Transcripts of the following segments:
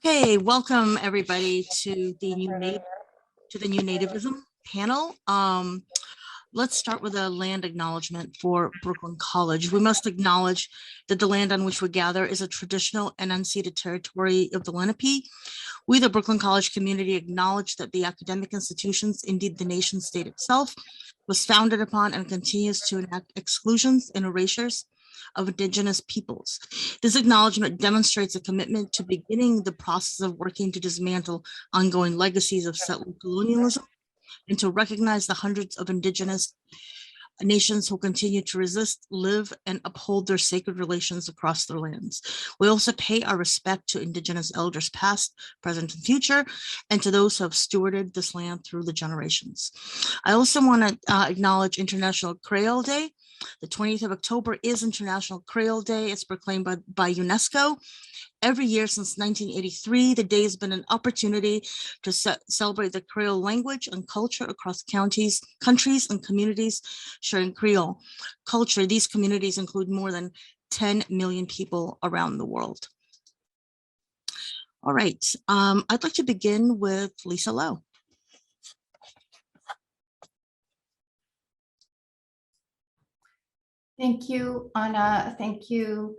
Okay, welcome everybody to the New Nativism panel. Let's start with a land acknowledgement for Brooklyn College. We must acknowledge that the land on which we gather is a traditional and unceded territory of the Lenape. We, the Brooklyn College community, acknowledge that the academic institutions, indeed the nation state itself, was founded upon and continues to enact exclusions and erasures of Indigenous peoples. This acknowledgement demonstrates a commitment to beginning the process of working to dismantle ongoing legacies of settler colonialism and to recognize the hundreds of Indigenous nations who continue to resist, live, and uphold their sacred relations across their lands. We also pay our respect to Indigenous elders past, present, and future, and to those who have stewarded this land through the generations. I also want to acknowledge International Creole Day. The 20th of October is International Creole Day. It's proclaimed by UNESCO. Every year since 1983, the day has been an opportunity to celebrate the Creole language and culture across countries, and communities sharing Creole culture. These communities include more than 10 million people around the world. All right, I'd like to begin with Lisa Lowe. Thank you, Anna. Thank you,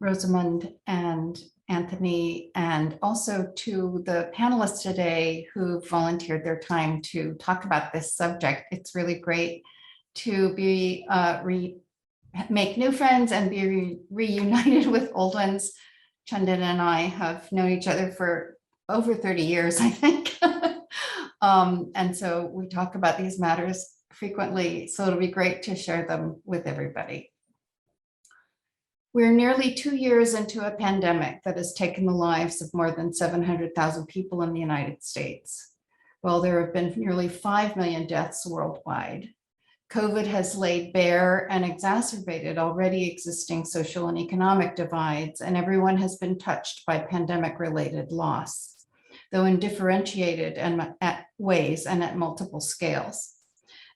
Rosamund and Anthony, and also to the panelists today who volunteered their time to talk about this subject. It's really great to be make new friends and be reunited with old ones. Chandan and I have known each other for over 30 years, I think. And so we talk about these matters frequently, so it'll be great to share them with everybody. We're nearly 2 years into a pandemic that has taken the lives of more than 700,000 people in the United States. While there have been nearly 5 million deaths worldwide, COVID has laid bare and exacerbated already existing social and economic divides, and everyone has been touched by pandemic-related loss, though in differentiated ways and at multiple scales.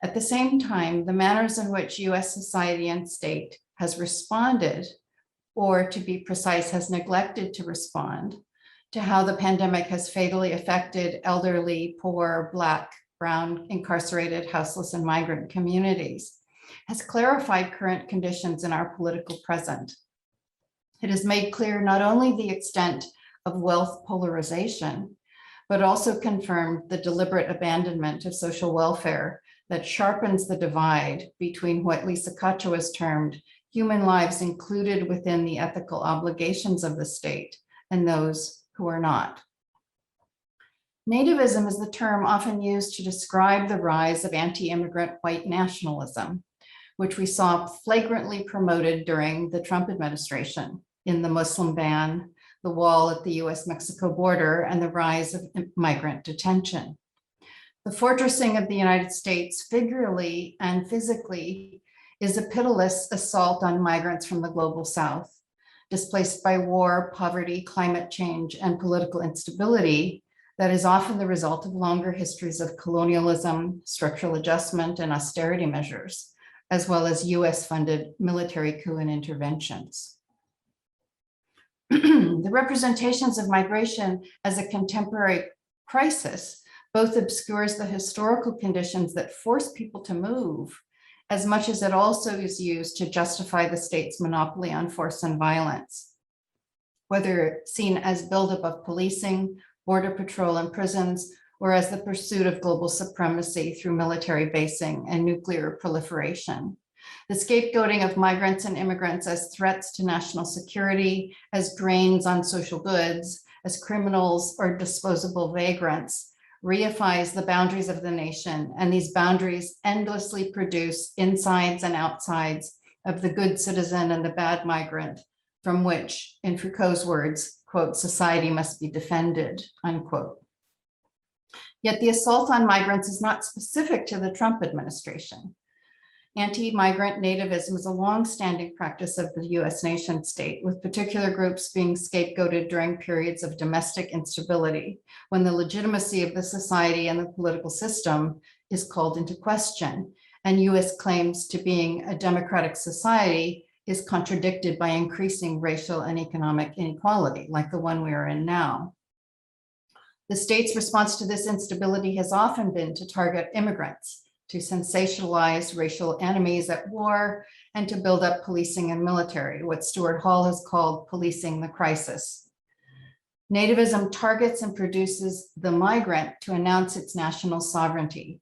At the same time, the manners in which US society and state has responded, or to be precise, has neglected to respond to how the pandemic has fatally affected elderly, poor, Black, brown, incarcerated, houseless, and migrant communities, has clarified current conditions in our political present. It has made clear not only the extent of wealth polarization, but also confirmed the deliberate abandonment of social welfare that sharpens the divide between what Lisa Cacho has termed human lives included within the ethical obligations of the state and those who are not. Nativism is the term often used to describe the rise of anti-immigrant white nationalism, which we saw flagrantly promoted during the Trump administration in the Muslim ban, the wall at the US-Mexico border, and the rise of migrant detention. The fortressing of the United States, figuratively and physically, is a pitiless assault on migrants from the global South, displaced by war, poverty, climate change, and political instability that is often the result of longer histories of colonialism, structural adjustment, and austerity measures, as well as US-funded military coup and interventions. The representations of migration as a contemporary crisis both obscures the historical conditions that force people to move, as much as it also is used to justify the state's monopoly on force and violence, whether seen as buildup of policing, border patrol, and prisons, or as the pursuit of global supremacy through military basing and nuclear proliferation. The scapegoating of migrants and immigrants as threats to national security, as drains on social goods, as criminals or disposable vagrants, reifies the boundaries of the nation, and these boundaries endlessly produce insides and outsides of the good citizen and the bad migrant, from which, in Foucault's words, quote, society must be defended, unquote. Yet the assault on migrants is not specific to the Trump administration. Anti-migrant nativism is a long-standing practice of the US nation state, with particular groups being scapegoated during periods of domestic instability, when the legitimacy of the society and the political system is called into question, and US claims to being a democratic society is contradicted by increasing racial and economic inequality, like the one we are in now. The state's response to this instability has often been to target immigrants, to sensationalize racial enemies at war, and to build up policing and military, what Stuart Hall has called policing the crisis. Nativism targets and produces the migrant to announce its national sovereignty.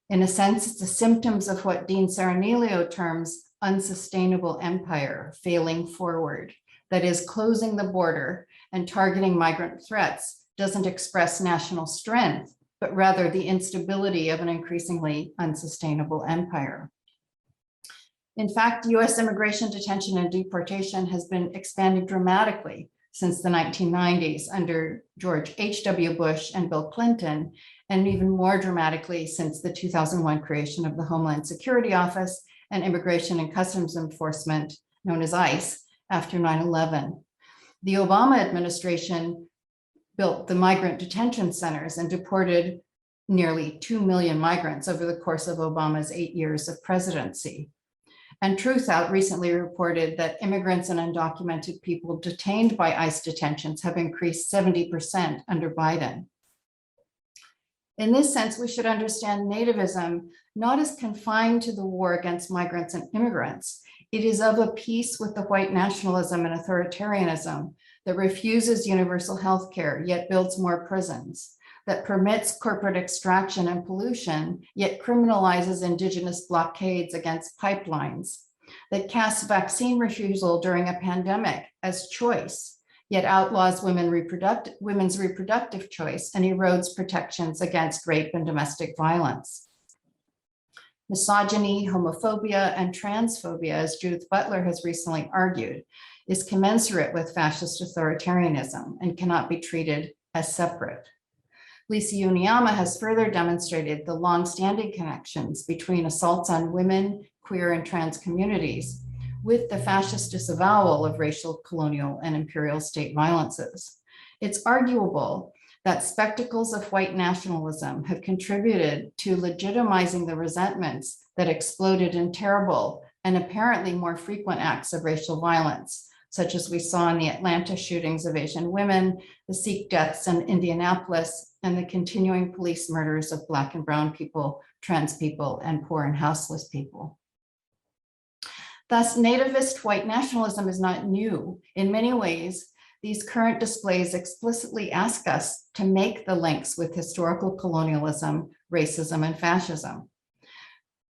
In a sense, it's the symptoms of what Dean Serenilio terms unsustainable empire, failing forward. That is, closing the border and targeting migrant threats doesn't express national strength, but rather the instability of an increasingly unsustainable empire. In fact, US immigration, detention, and deportation has been expanding dramatically since the 1990s under George H.W. Bush and Bill Clinton, and even more dramatically since the 2001 creation of the Homeland Security Office and Immigration and Customs Enforcement, known as ICE, after 9/11. The Obama administration built the migrant detention centers and deported nearly 2 million migrants over the course of Obama's 8 years of presidency. And Truth Out recently reported that immigrants and undocumented people detained by ICE detentions have increased 70% under Biden. In this sense, we should understand nativism not as confined to the war against migrants and immigrants. It is of a piece with the white nationalism and authoritarianism that refuses universal health care, yet builds more prisons, that permits corporate extraction and pollution, yet criminalizes indigenous blockades against pipelines, that casts vaccine refusal during a pandemic as choice, yet outlaws women's reproductive choice and erodes protections against rape and domestic violence. Misogyny, homophobia, and transphobia, as Judith Butler has recently argued, is commensurate with fascist authoritarianism and cannot be treated as separate. Lisa Uniyama has further demonstrated the long-standing connections between assaults on women, queer, and trans communities with the fascist disavowal of racial, colonial, and imperial state violences. It's arguable that spectacles of white nationalism have contributed to legitimizing the resentments that exploded in terrible and apparently more frequent acts of racial violence, such as we saw in the Atlanta shootings of Asian women, the Sikh deaths in Indianapolis, and the continuing police murders of Black and brown people, trans people, and poor and houseless people. Thus, nativist white nationalism is not new. In many ways, these current displays explicitly ask us to make the links with historical colonialism, racism, and fascism.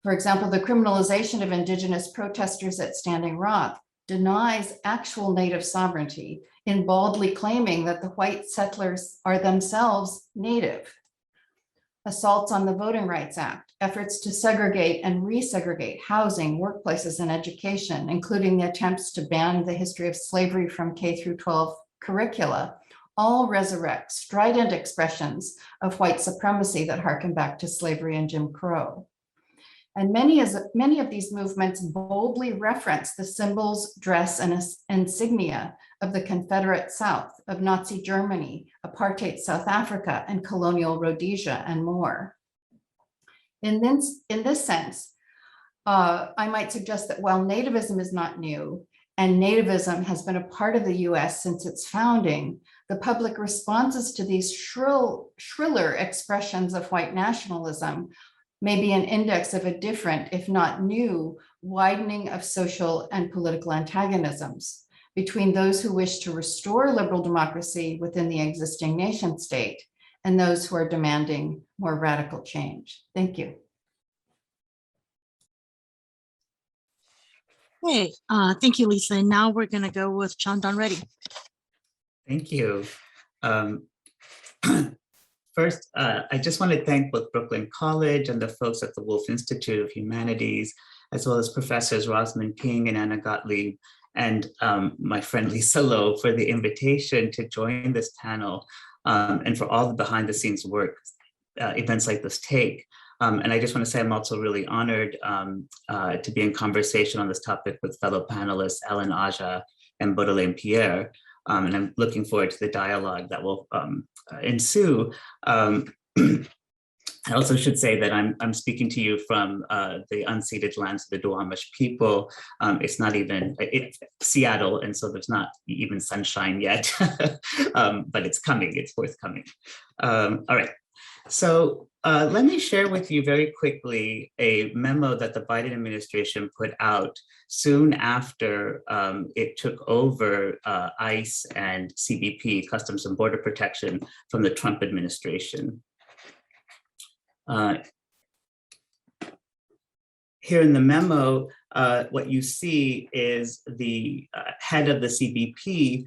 For example, the criminalization of indigenous protesters at Standing Rock denies actual native sovereignty in baldly claiming that the white settlers are themselves native. Assaults on the Voting Rights Act, efforts to segregate and resegregate housing, workplaces, and education, including the attempts to ban the history of slavery from K-12 curricula, all resurrect strident expressions of white supremacy that harken back to slavery and Jim Crow. And many of these movements boldly reference the symbols, dress, and insignia of the Confederate South, of Nazi Germany, apartheid South Africa, and colonial Rhodesia, and more. In this sense, I might suggest that while nativism is not new, and nativism has been a part of the US since its founding, the public responses to these shriller expressions of white nationalism may be an index of a different, if not new, widening of social and political antagonisms between those who wish to restore liberal democracy within the existing nation state and those who are demanding more radical change. Thank you. Hey, thank you, Lisa. And now we're going to go with Chandan Reddy. Thank you. First, I just want to thank both Brooklyn College and the folks at the Wolf Institute of Humanities, as well as Professors Rosamund Ping and Anna Gotlib, and my friend Lisa Lowe for the invitation to join this panel, and for all the behind the scenes work events like this take. And I just want to say I'm also really honored to be in conversation on this topic with fellow panelists, Ellen Aja and Beaudelaine Pierre. And I'm looking forward to the dialogue that will ensue. I also should say that I'm speaking to you from the unceded lands of the Duwamish people. It's not even Seattle, and so there's not even sunshine yet, but it's coming, it's forthcoming. All right, so let me share with you very quickly a memo that the Biden administration put out soon after it took over ICE and CBP, Customs and Border Protection, from the Trump administration. Here in the memo, what you see is the head of the CBP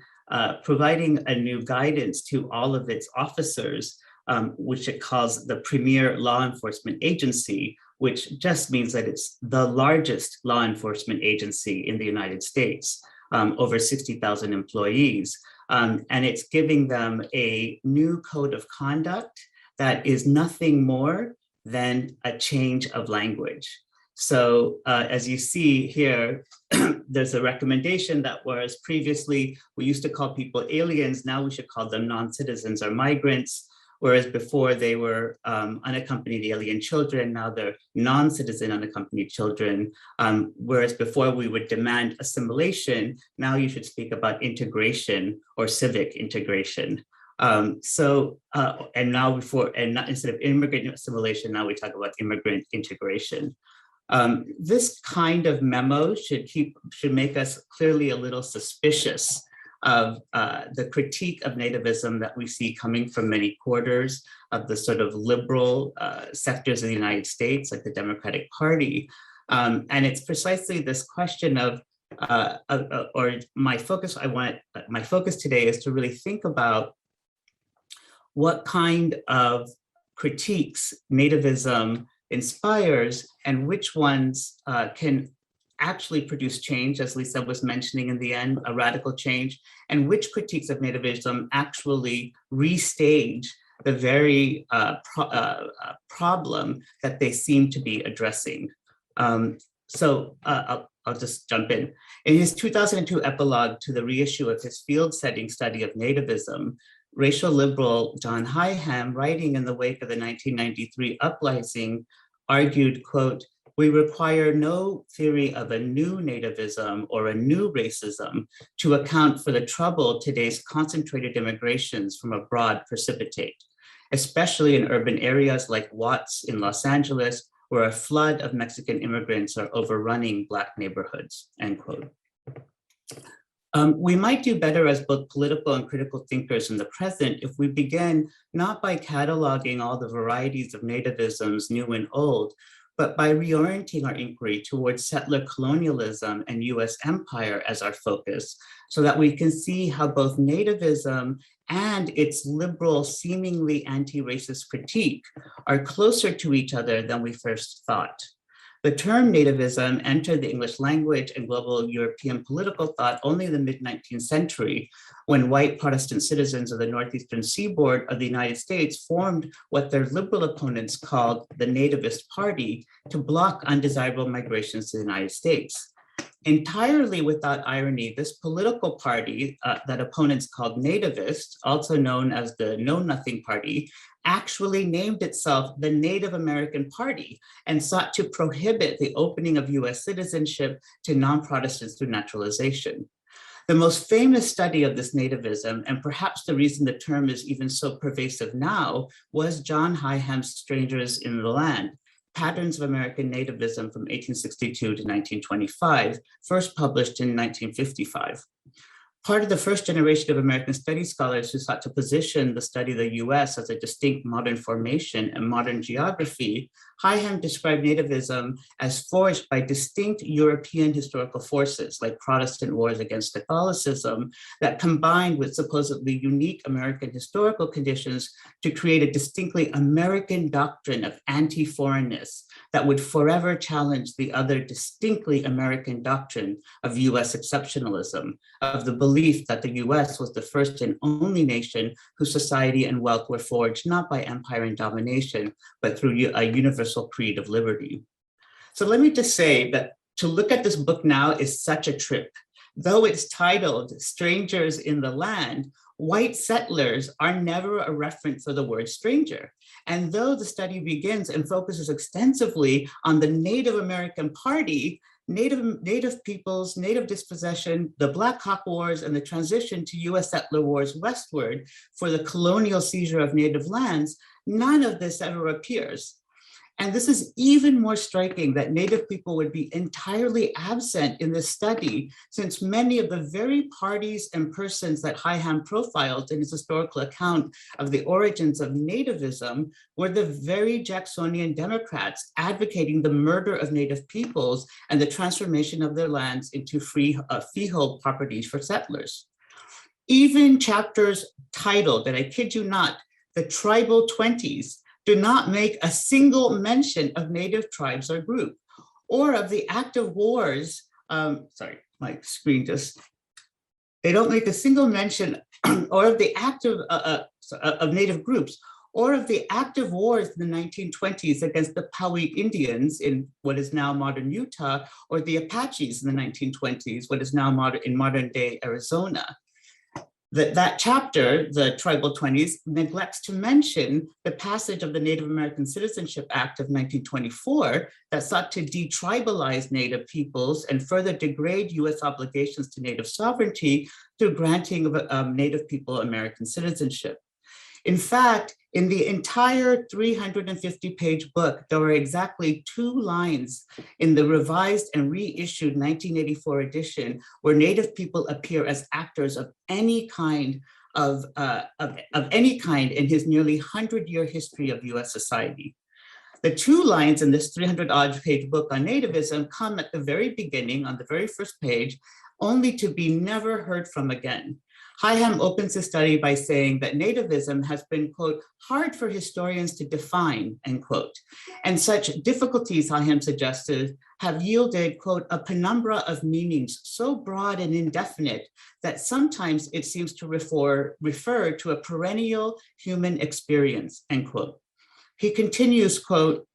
providing a new guidance to all of its officers, which it calls the premier law enforcement agency, which just means that it's the largest law enforcement agency in the United States, over 60,000 employees. And it's giving them a new code of conduct that is nothing more than a change of language. So as you see here, there's a recommendation that whereas previously we used to call people aliens, now we should call them non-citizens or migrants, whereas before they were unaccompanied alien children, now they're non-citizen unaccompanied children. Whereas before we would demand assimilation, now you should speak about integration or civic integration. And now instead of immigrant assimilation, now we talk about immigrant integration. This kind of memo should make us clearly a little suspicious of the critique of nativism that we see coming from many quarters of the sort of liberal sectors of the United States, like the Democratic Party. And it's precisely this question of, my focus today is to really think about what kind of critiques nativism inspires and which ones can actually produce change, as Lisa was mentioning in the end, a radical change, and which critiques of nativism actually restage the very problem that they seem to be addressing. So I'll just jump in. In his 2002 epilogue to the reissue of his field setting study of nativism, racial liberal John Hyham, writing in the wake of the 1993 uprising, argued, quote, "We require no theory of a new nativism or a new racism to account for the trouble today's concentrated immigrations from abroad precipitate, especially in urban areas like Watts in Los Angeles, where a flood of Mexican immigrants are overrunning Black neighborhoods," end quote. We might do better as both political and critical thinkers in the present if we begin not by cataloging all the varieties of nativisms, new and old, but by reorienting our inquiry towards settler colonialism and US empire as our focus, so that we can see how both nativism and its liberal, seemingly anti-racist critique are closer to each other than we first thought. The term nativism entered the English language and global European political thought only in the mid-19th century, when white Protestant citizens of the northeastern seaboard of the United States formed what their liberal opponents called the Nativist Party to block undesirable migrations to the United States. Entirely without irony, this political party that opponents called Nativist, also known as the Know Nothing Party, actually named itself the Native American Party and sought to prohibit the opening of US citizenship to non-Protestants through naturalization. The most famous study of this nativism, and perhaps the reason the term is even so pervasive now, was John Hyham's Strangers in the Land, Patterns of American Nativism from 1862 to 1925, first published in 1955. Part of the first generation of American studies scholars who sought to position the study of the US as a distinct modern formation and modern geography, Hyham described nativism as forged by distinct European historical forces like Protestant wars against Catholicism that combined with supposedly unique American historical conditions to create a distinctly American doctrine of anti-foreignness that would forever challenge the other distinctly American doctrine of US exceptionalism, of the belief that the US was the first and only nation whose society and wealth were forged not by empire and domination, but through a universal creed of liberty. So let me just say that to look at this book now is such a trip. Though it's titled Strangers in the Land, white settlers are never a reference for the word stranger. And though the study begins and focuses extensively on the Native American Party, Native peoples, Native dispossession, the Black Hawk Wars, and the transition to US settler wars westward for the colonial seizure of Native lands, none of this ever appears. And this is even more striking that Native people would be entirely absent in this study, since many of the very parties and persons that Hyham profiled in his historical account of the origins of nativism were the very Jacksonian Democrats advocating the murder of Native peoples and the transformation of their lands into freehold properties for settlers. Even chapters titled, and I kid you not, the Tribal 20s, do not make a single mention of Native tribes or group, or of the active wars. Sorry, my screen just, they don't make a single mention or of the active, of Native groups, or of the active wars in the 1920s against the Pauwi Indians in what is now modern Utah, or the Apaches in the 1920s, what is now modern day Arizona. That chapter, the Tribal 20s, neglects to mention the passage of the Native American Citizenship Act of 1924 that sought to detribalize Native peoples and further degrade US obligations to Native sovereignty through granting of Native people American citizenship. In fact, in the entire 350-page book, there were exactly 2 lines in the revised and reissued 1984 edition where Native people appear as actors of any kind in his nearly 100-year history of US society. The 2 lines in this 300-odd-page book on nativism come at the very beginning, on the very first page, only to be never heard from again. Hyham opens his study by saying that nativism has been, quote, hard for historians to define, end quote. And such difficulties, Hyham suggested, have yielded, quote, a penumbra of meanings so broad and indefinite that sometimes it seems to refer to a perennial human experience, end quote. He continues, quote,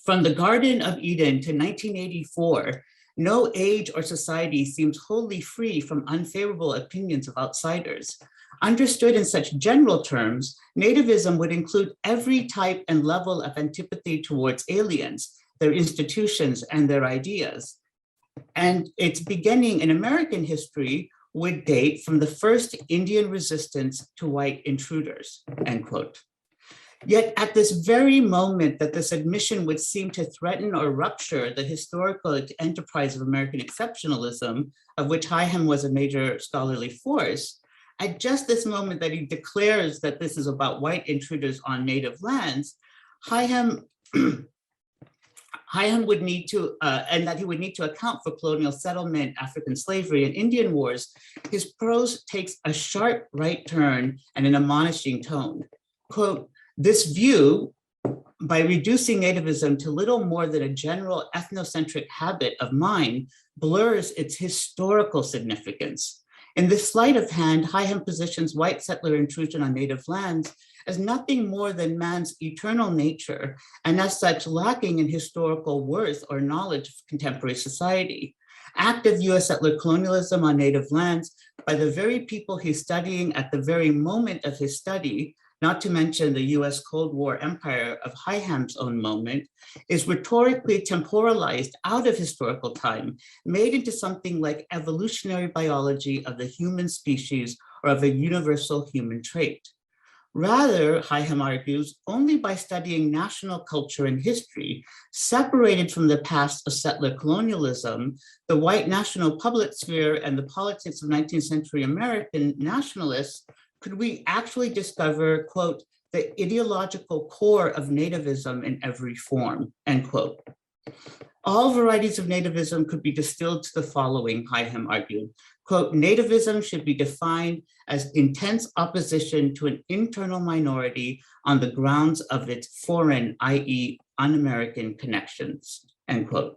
from the Garden of Eden to 1984, no age or society seems wholly free from unfavorable opinions of outsiders. Understood in such general terms, nativism would include every type and level of antipathy towards aliens, their institutions, and their ideas. And its beginning in American history would date from the first Indian resistance to white intruders, end quote. Yet at this very moment that this admission would seem to threaten or rupture the historical enterprise of American exceptionalism, of which Hyham was a major scholarly force, at just this moment that he declares that this is about white intruders on Native lands, Hyham would need to, and that he would need to account for colonial settlement, African slavery, and Indian wars, his prose takes a sharp right turn and an admonishing tone. Quote, this view, by reducing nativism to little more than a general ethnocentric habit of mind, blurs its historical significance. In this sleight of hand, Hyham positions white settler intrusion on Native lands as nothing more than man's eternal nature, and as such lacking in historical worth or knowledge of contemporary society. Active US settler colonialism on Native lands by the very people he's studying at the very moment of his study, not to mention the US Cold War empire of Hyham's own moment, is rhetorically temporalized out of historical time, made into something like evolutionary biology of the human species or of a universal human trait. Rather, Hyham argues, only by studying national culture and history, separated from the past of settler colonialism, the white national public sphere and the politics of 19th century American nationalists, could we actually discover, quote, the ideological core of nativism in every form, end quote. All varieties of nativism could be distilled to the following, Hyham argued. Quote, nativism should be defined as intense opposition to an internal minority on the grounds of its foreign, i.e. un-American connections, end quote.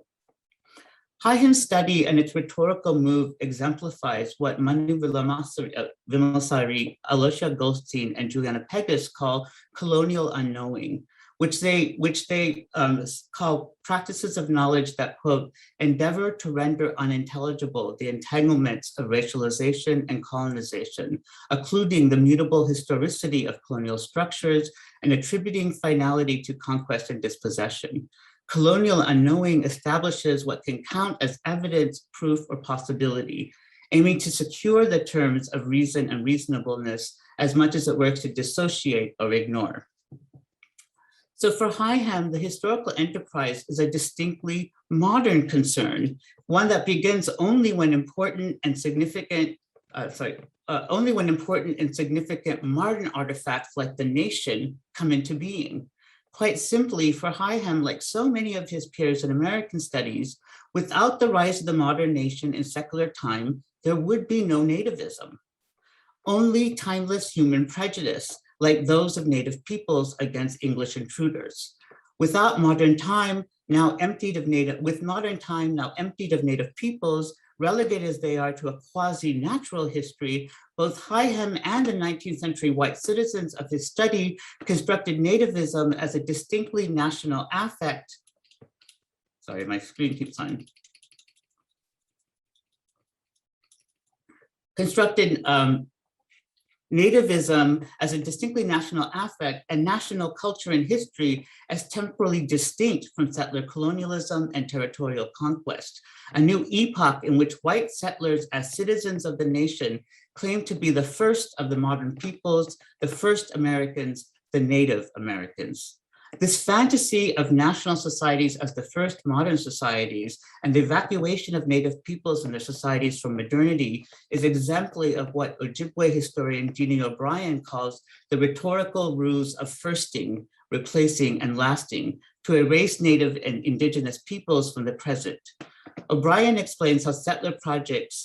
Hyham's study and its rhetorical move exemplifies what Manu Vimalsari, Aloysia Goldstein, and Juliana Pegas call colonial unknowing, which they call practices of knowledge that, quote, endeavor to render unintelligible the entanglements of racialization and colonization, occluding the mutable historicity of colonial structures and attributing finality to conquest and dispossession. Colonial unknowing establishes what can count as evidence, proof, or possibility, aiming to secure the terms of reason and reasonableness as much as it works to dissociate or ignore. So for Hyham, the historical enterprise is a distinctly modern concern, one that begins only when important and significant, modern artifacts like the nation come into being. Quite simply, for Hyham, like so many of his peers in American studies, without the rise of the modern nation in secular time, there would be no nativism. Only timeless human prejudice, like those of native peoples against English intruders. With modern time now emptied of native peoples, relegated as they are to a quasi-natural history, both Hyham and the 19th century white citizens of his study constructed nativism as a distinctly national affect. Sorry, my screen keeps on. Constructed nativism as a distinctly national affect and national culture and history as temporally distinct from settler colonialism and territorial conquest, a new epoch in which white settlers as citizens of the nation claim to be the first of the modern peoples, the first Americans, the Native Americans. This fantasy of national societies as the first modern societies and the evacuation of Native peoples and their societies from modernity is exemplary of what Ojibwe historian Jeannie O'Brien calls the rhetorical ruse of firsting, replacing, and lasting to erase Native and Indigenous peoples from the present. O'Brien explains how settlers project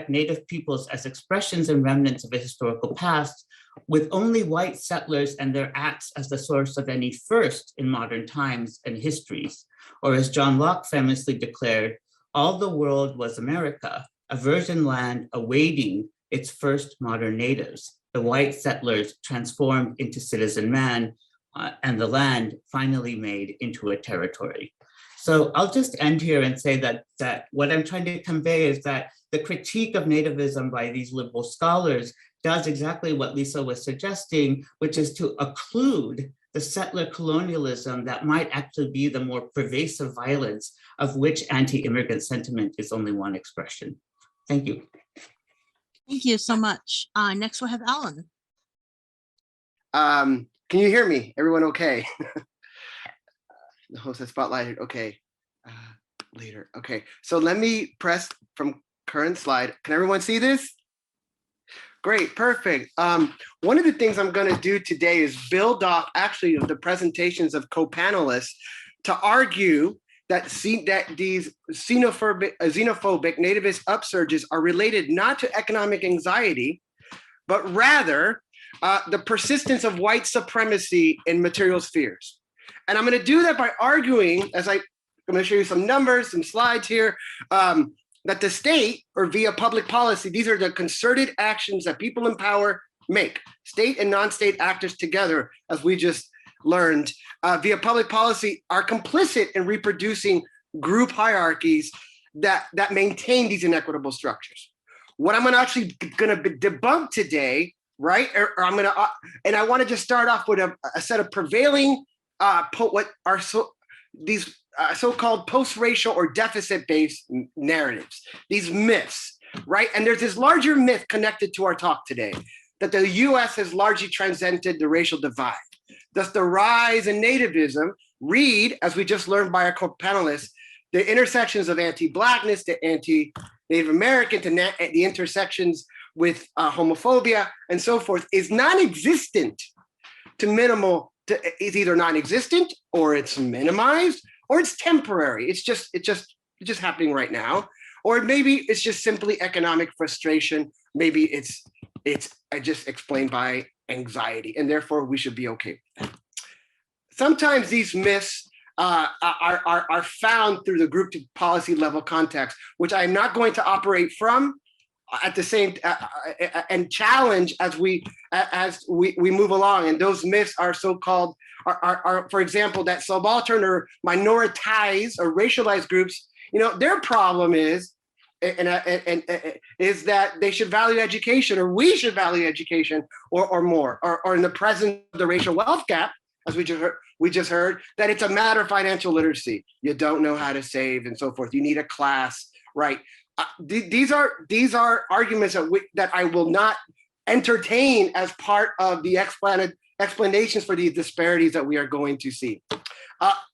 Native peoples as expressions and remnants of a historical past, with only white settlers and their acts as the source of any first in modern times and histories. Or as John Locke famously declared, all the world was America, a virgin land awaiting its first modern natives, the white settlers transformed into citizen man, and the land finally made into a territory. So I'll just end here and say that what I'm trying to convey is that the critique of nativism by these liberal scholars does exactly what Lisa was suggesting, which is to occlude the settler colonialism that might actually be the more pervasive violence of which anti-immigrant sentiment is only one expression. Thank you. Thank you so much. Next we'll have Alan. Can you hear me? Everyone okay? The host has spotlighted, okay. Later, okay. So let me press from current slide. Can everyone see this? Great, perfect. One of the things I'm going to do today is build off actually of the presentations of co-panelists to argue that these xenophobic nativist upsurges are related not to economic anxiety, but rather the persistence of white supremacy in material spheres. And I'm going to do that by arguing, I'm going to show you some numbers, some slides here, that the state, or via public policy, these are the concerted actions that people in power make, state and non-state actors together, as we just learned, via public policy, are complicit in reproducing group hierarchies that maintain these inequitable structures. What I'm actually going to debunk today, right? And I want to just start off with a set of prevailing these so-called post-racial or deficit-based narratives, these myths, right? And there's this larger myth connected to our talk today, that the US has largely transcended the racial divide. Thus the rise in nativism, read, as we just learned by our co-panelists, the intersections of anti-Blackness to anti-Native American, to the intersections with homophobia and so forth, is non-existent to minimal, it's either non-existent or it's minimized, or it's temporary. It's just happening right now. Or maybe it's just simply economic frustration. Maybe it's just explained by anxiety, and therefore we should be okay with that. Sometimes these myths are found through the group to policy level context, which I'm not going to operate from. at the same and challenge as we move along. And those myths are so-called are for example, that subaltern or minoritized or racialized groups, their problem is is that they should value education, or we should value education or more, or in the presence of the racial wealth gap, as we just heard, that it's a matter of financial literacy. You don't know how to save and so forth. You need a class, right? These are arguments that I will not entertain as part of the explanations for these disparities that we are going to see.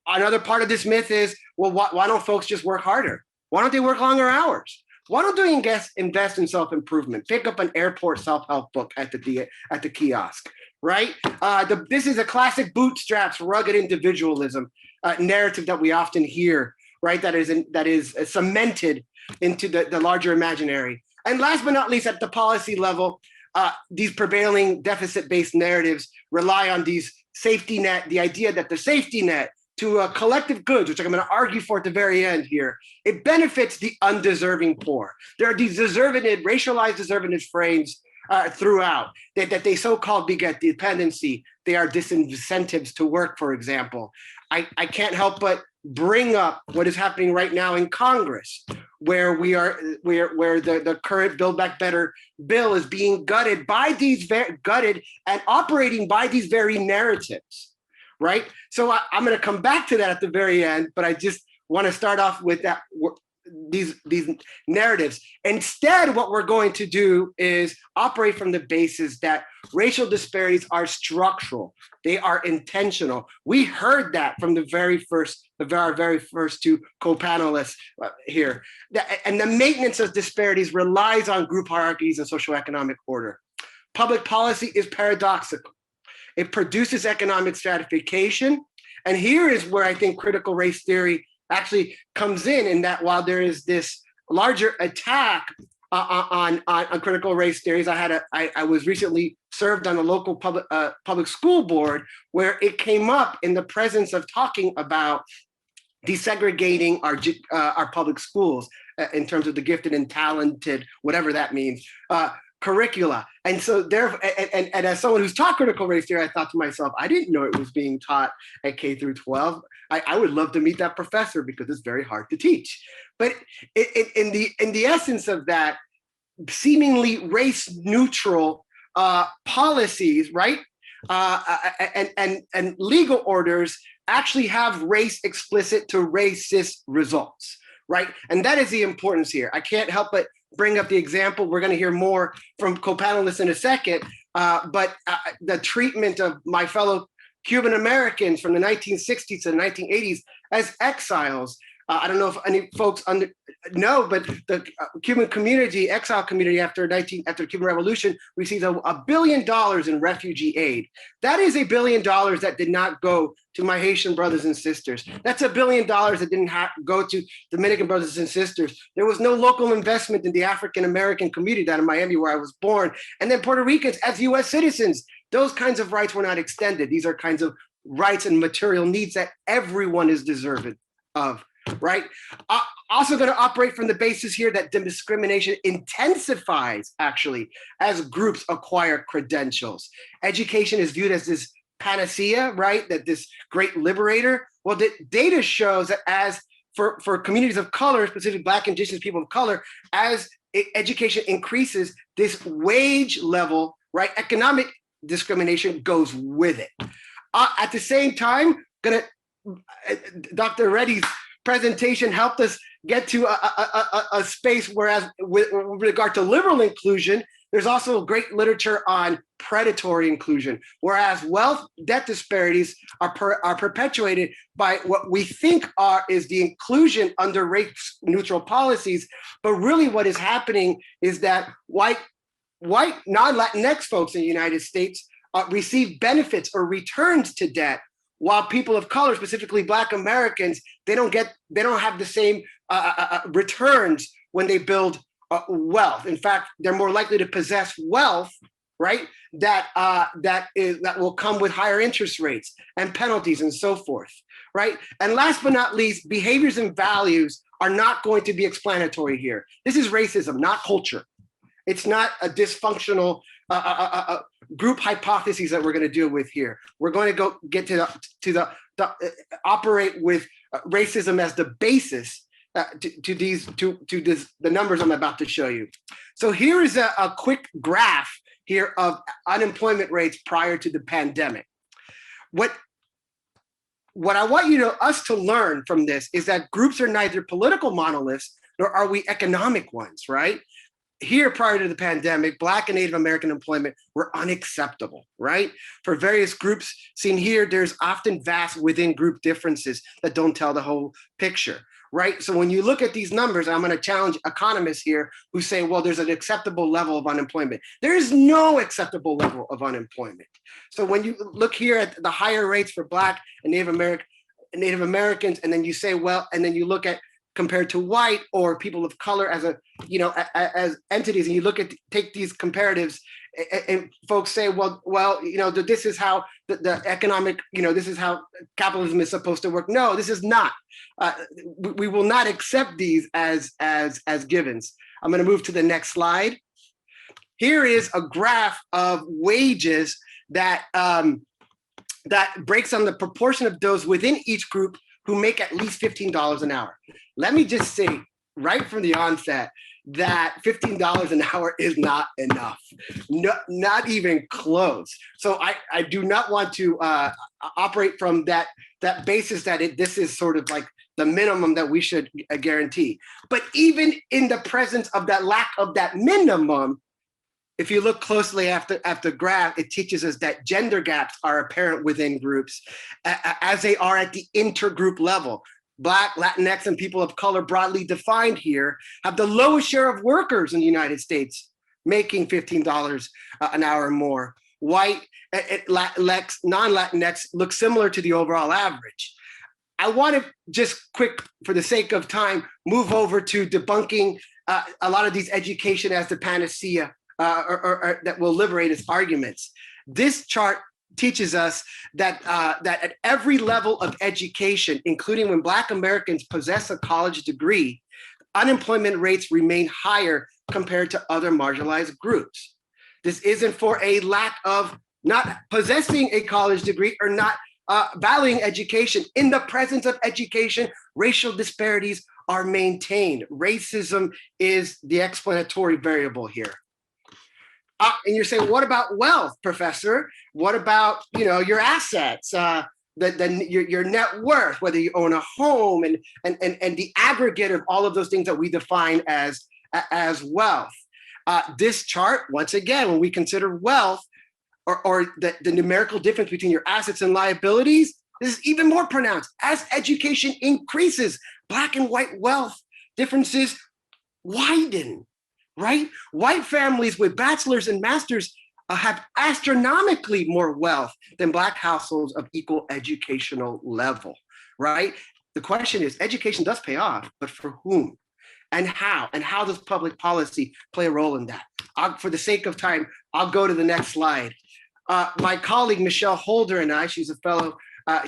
Another part of this myth is, well, why don't folks just work harder? Why don't they work longer hours? Why don't they invest in self-improvement? Pick up an airport self-help book at the kiosk, right? This is a classic bootstraps, rugged individualism narrative that we often hear, right? That is cemented into the larger imaginary. And last but not least, at the policy level, these prevailing deficit-based narratives rely on these safety net, the idea that the safety net to collective goods, which I'm going to argue for at the very end here, it benefits the undeserving poor. There are these racialized deserving frames throughout that they so-called beget dependency. They are disincentives to work, for example. I can't help but bring up what is happening right now in Congress, where the current Build Back Better bill is being gutted and operating by these very narratives, right? So I'm going to come back to that at the very end, but I just want to start off with these narratives. Instead, what we're going to do is operate from the basis that racial disparities are structural. They are intentional. We heard that from our very first two co-panelists here. And the maintenance of disparities relies on group hierarchies and socioeconomic order. Public policy is paradoxical. It produces economic stratification. And here is where I think critical race theory actually comes in that while there is this larger attack on critical race theories, I was recently served on a local public school board where it came up in the presence of talking about desegregating our public schools in terms of the gifted and talented, whatever that means, curricula. And so and as someone who's taught critical race theory, I thought to myself, I didn't know it was being taught at K through 12. I would love to meet that professor because it's very hard to teach. But in the essence of that, seemingly race neutral policies, right? And legal orders actually have race explicit to racist results, right? And that is the importance here. I can't help but bring up the example. We're going to hear more from co-panelists in a second, but the treatment of my fellow Cuban Americans from the 1960s to the 1980s as exiles. I don't know if any folks know, but the Cuban community, exile community after the Cuban Revolution received $1 billion in refugee aid. That is $1 billion that did not go to my Haitian brothers and sisters. That's $1 billion that didn't go to Dominican brothers and sisters. There was no local investment in the African-American community down in Miami where I was born. And then Puerto Ricans as US citizens, those kinds of rights were not extended. These are kinds of rights and material needs that everyone is deserving of. Right? Also going to operate from the basis here that discrimination intensifies actually as groups acquire credentials. Education is viewed as this panacea, right? That this great liberator. Well, the data shows that as for communities of color, specifically Black, Indigenous people of color, as education increases, this wage level, right? Economic discrimination goes with it. At the same time, Dr. Reddy's presentation helped us get to a space, whereas with regard to liberal inclusion, there's also great literature on predatory inclusion, whereas wealth debt disparities are perpetuated by what we think is the inclusion under race neutral policies. But really what is happening is that white non-Latinx folks in the United States receive benefits or returns to debt, while people of color, specifically Black Americans, they don't have the same returns when they build wealth. In fact, they're more likely to possess wealth, right? That will come with higher interest rates and penalties and so forth, right? And last but not least, behaviors and values are not going to be explanatory here. This is racism, not culture. It's not a dysfunctional group hypotheses that we're going to deal with here. We're going to get to the operate with racism as the basis to the numbers I'm about to show you. So here is a quick graph here of unemployment rates prior to the pandemic. What I want us to learn from this is that groups are neither political monoliths nor are we economic ones, right? Here, prior to the pandemic, Black and Native American employment were unacceptable, right? For various groups seen here, there's often vast within group differences that don't tell the whole picture, right? So when you look at these numbers, I'm going to challenge economists here who say, well, there's an acceptable level of unemployment. There is no acceptable level of unemployment. So when you look here at the higher rates for Black and Native Americans, and then you say, well, and then you look at compared to white or people of color as as entities, and you take these comparatives, and folks say, well, this is how the economic, this is how capitalism is supposed to work. No, this is not. We will not accept these as givens. I'm going to move to the next slide. Here is a graph of wages that breaks on the proportion of those within each group who make at least $15 an hour. Let me just say right from the onset that $15 an hour is not enough, not even close. So I do not want to operate from that basis that this is sort of like the minimum that we should guarantee. But even in the presence of that lack of that minimum, if you look closely at the graph, it teaches us that gender gaps are apparent within groups as they are at the intergroup level. Black, Latinx, and people of color broadly defined here have the lowest share of workers in the United States, making $15 an hour or more. White, Latinx, non-Latinx look similar to the overall average. I want to just quick, for the sake of time, move over to debunking a lot of these education as the panacea or that will liberate its arguments. This chart teaches us that at every level of education, including when Black Americans possess a college degree, unemployment rates remain higher compared to other marginalized groups. This isn't for a lack of not possessing a college degree or not valuing education. In the presence of education, racial disparities are maintained. Racism is the explanatory variable here. And you're saying, what about wealth, professor? What about your assets, your net worth, whether you own a home, and the aggregate of all of those things that we define as wealth? This chart, once again, when we consider wealth or the numerical difference between your assets and liabilities, this is even more pronounced. As education increases, Black and white wealth differences widen. Right? White families with bachelor's and master's have astronomically more wealth than Black households of equal educational level, right? The question is, education does pay off, but for whom and how? And how does public policy play a role in that? For the sake of time, I'll go to the next slide. My colleague, Michelle Holder, and I, she's a fellow,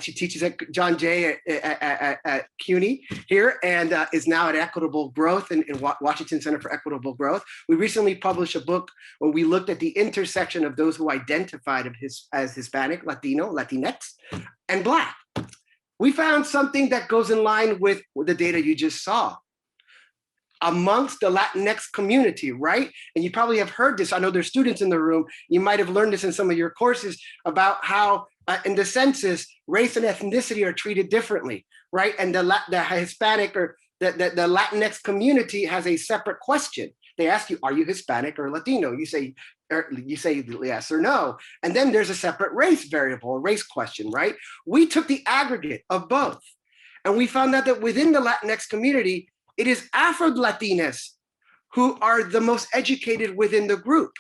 she teaches at John Jay at CUNY here and is now at Equitable Growth in Washington Center for Equitable Growth. We recently published a book where we looked at the intersection of those who identified as Hispanic, Latino, Latinx, and Black. We found something that goes in line with the data you just saw. Amongst the Latinx community, right? And you probably have heard this. I know there's students in the room. You might have learned this in some of your courses about how in the census, race and ethnicity are treated differently, right? And the Hispanic or the Latinx community has a separate question. They ask you, are you Hispanic or Latino? You say yes or no. And then there's a separate race variable, a race question, right? We took the aggregate of both. And we found out that within the Latinx community, it is Afro-Latinas who are the most educated within the group.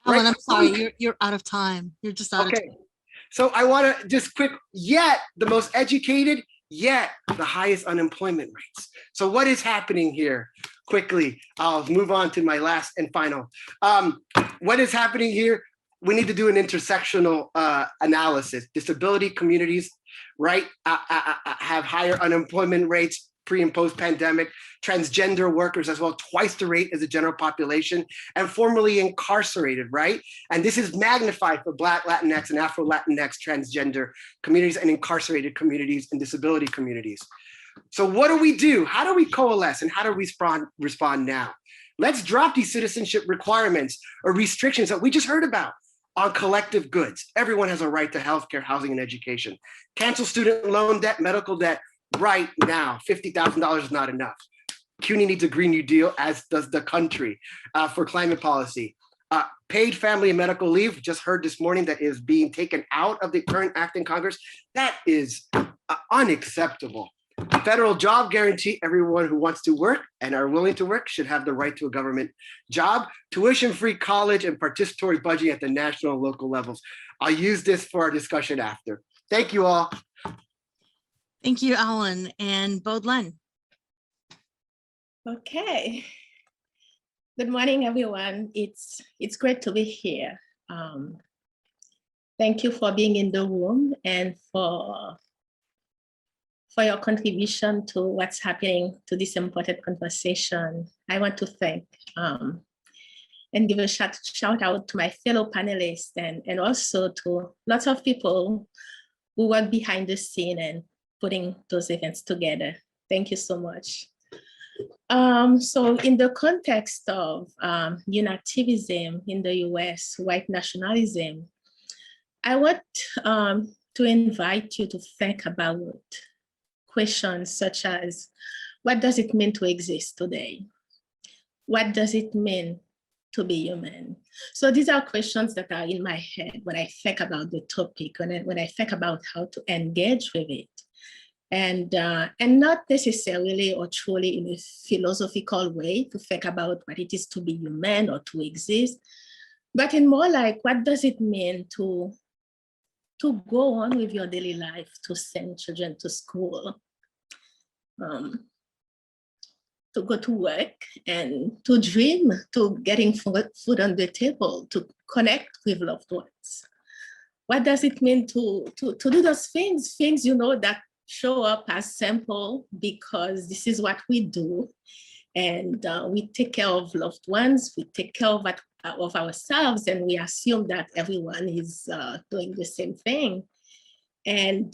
Alan, I'm sorry, you're out of time. You're just out of time. So I want to just quick, yet the most educated, yet the highest unemployment rates. So what is happening here? Quickly, I'll move on to my last and final. What is happening here? We need to do an intersectional analysis. Disability communities, right, have higher unemployment rates pre and post pandemic, transgender workers as well, twice the rate as the general population, and formerly incarcerated, right? And this is magnified for Black, Latinx, and Afro-Latinx transgender communities and incarcerated communities and disability communities. So what do we do? How do we coalesce and how do we respond now? Let's drop these citizenship requirements or restrictions that we just heard about on collective goods. Everyone has a right to healthcare, housing, and education. Cancel student loan debt, medical debt right now. $50,000 is not enough. CUNY needs a Green New Deal, as does the country, for climate policy. Paid family and medical leave, just heard this morning, that is being taken out of the current act in Congress. That is unacceptable. Federal job guarantee, everyone who wants to work and are willing to work should have the right to a government job. Tuition-free college and participatory budgeting at the national and local levels. I'll use this for our discussion after. Thank you all. Thank you, Alan and Beaudelaine. Okay. Good morning, everyone. It's great to be here. Thank you for being in the room and for your contribution to what's happening to this important conversation. I want to thank and give a shout out to my fellow panelists and also to lots of people who work behind the scene and putting those events together. Thank you so much. So in the context of nativism in the US, white nationalism, I want to invite you to think about questions such as, what does it mean to exist today? What does it mean to be human? So these are questions that are in my head when I think about the topic, when I think about how to engage with it. And not necessarily or truly in a philosophical way to think about what it is to be human or to exist, but in more like, what does it mean to go on with your daily life, to send children to school, to go to work and to dream, to getting food on the table, to connect with loved ones. What does it mean to do those things, that show up as simple because this is what we do. And we take care of loved ones, we take care of ourselves, and we assume that everyone is doing the same thing. And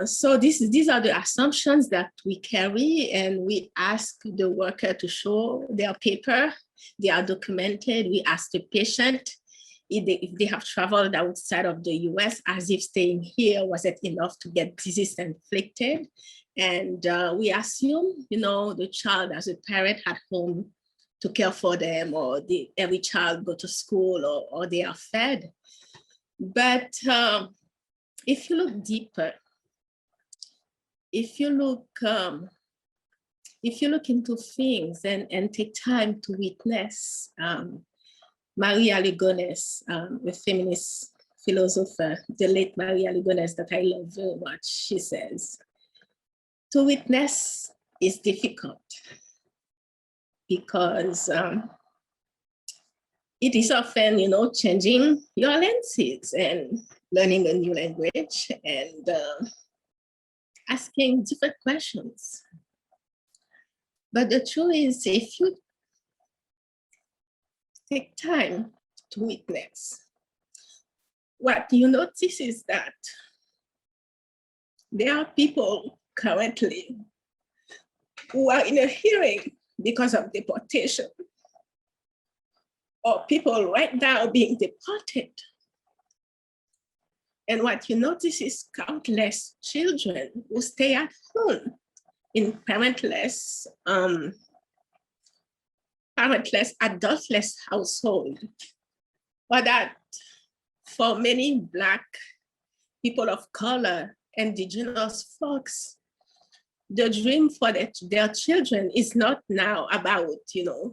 so these are the assumptions that we carry, and we ask the worker to show their paper. They are documented. We ask the patient if they have traveled outside of the US, as if staying here wasn't enough to get disease inflicted. And we assume, the child as a parent at home to care for them, or every child go to school, or they are fed. But if you look deeper, if you look into things and take time to witness, Maria Lugones, a feminist philosopher, the late Maria Lugones that I love very much, she says, to witness is difficult because it is often, changing your lenses and learning a new language and asking different questions. But the truth is, if you take time to witness, what you notice is that there are people currently who are in a hearing because of deportation, or people right now being deported. And what you notice is countless children who stay at home in parentless, adultless household, or that for many Black people of color, indigenous folks, the dream for their children is not now about,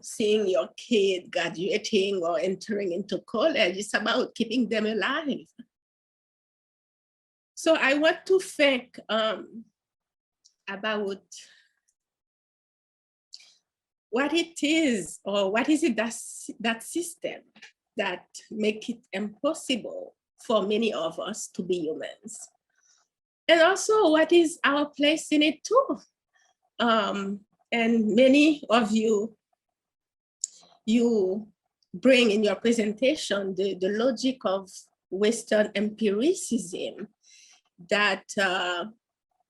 seeing your kid graduating or entering into college. It's about keeping them alive. So I want to think about what it is, or what is it that system that make it impossible for many of us to be humans. And also, what is our place in it too? and many of you bring in your presentation the logic of Western empiricism that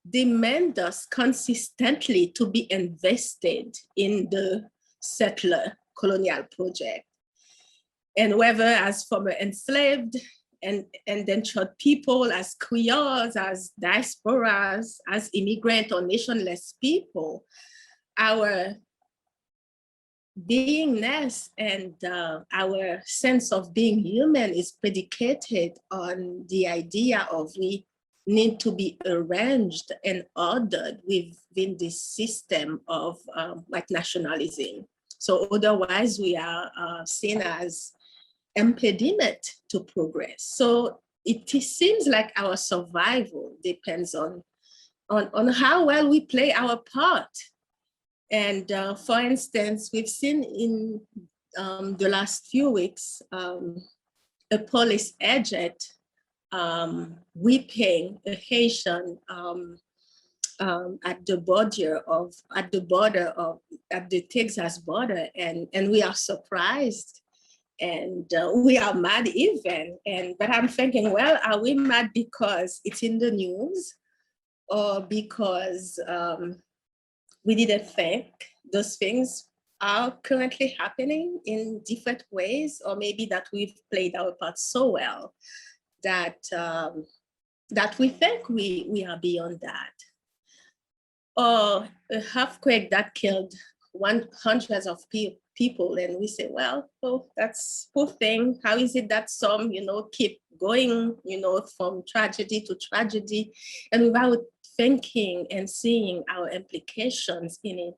demand us consistently to be invested in the settler colonial project. And whether as former enslaved and indentured people, as Creoles, as diasporas, as immigrant or nationalist people, our beingness and our sense of being human is predicated on the idea of we need to be arranged and ordered within this system of white nationalism. So otherwise we are seen as impediment to progress. So it seems like our survival depends on how well we play our part. And for instance, we've seen in the last few weeks, a police agent whipping a Haitian at the Texas border, and we are surprised, and we are mad even. But I'm thinking, well, are we mad because it's in the news, or because we didn't think those things are currently happening in different ways, or maybe that we've played our part so well that that we think we are beyond that? Or a earthquake that killed hundreds of people, and we say, well, oh, that's poor thing. How is it that some, keep going, from tragedy to tragedy, and without thinking and seeing our implications in it?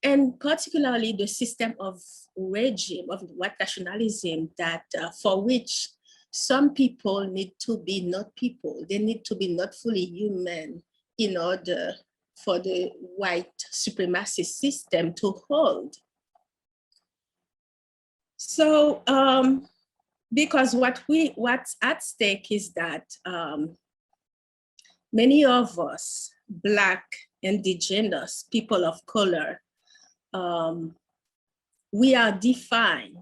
And particularly the system of regime, of white nationalism, that for which some people need to be not people. They need to be not fully human in order for the white supremacy system to hold. So, because what's at stake is that many of us, Black, Indigenous, people of color, we are defined.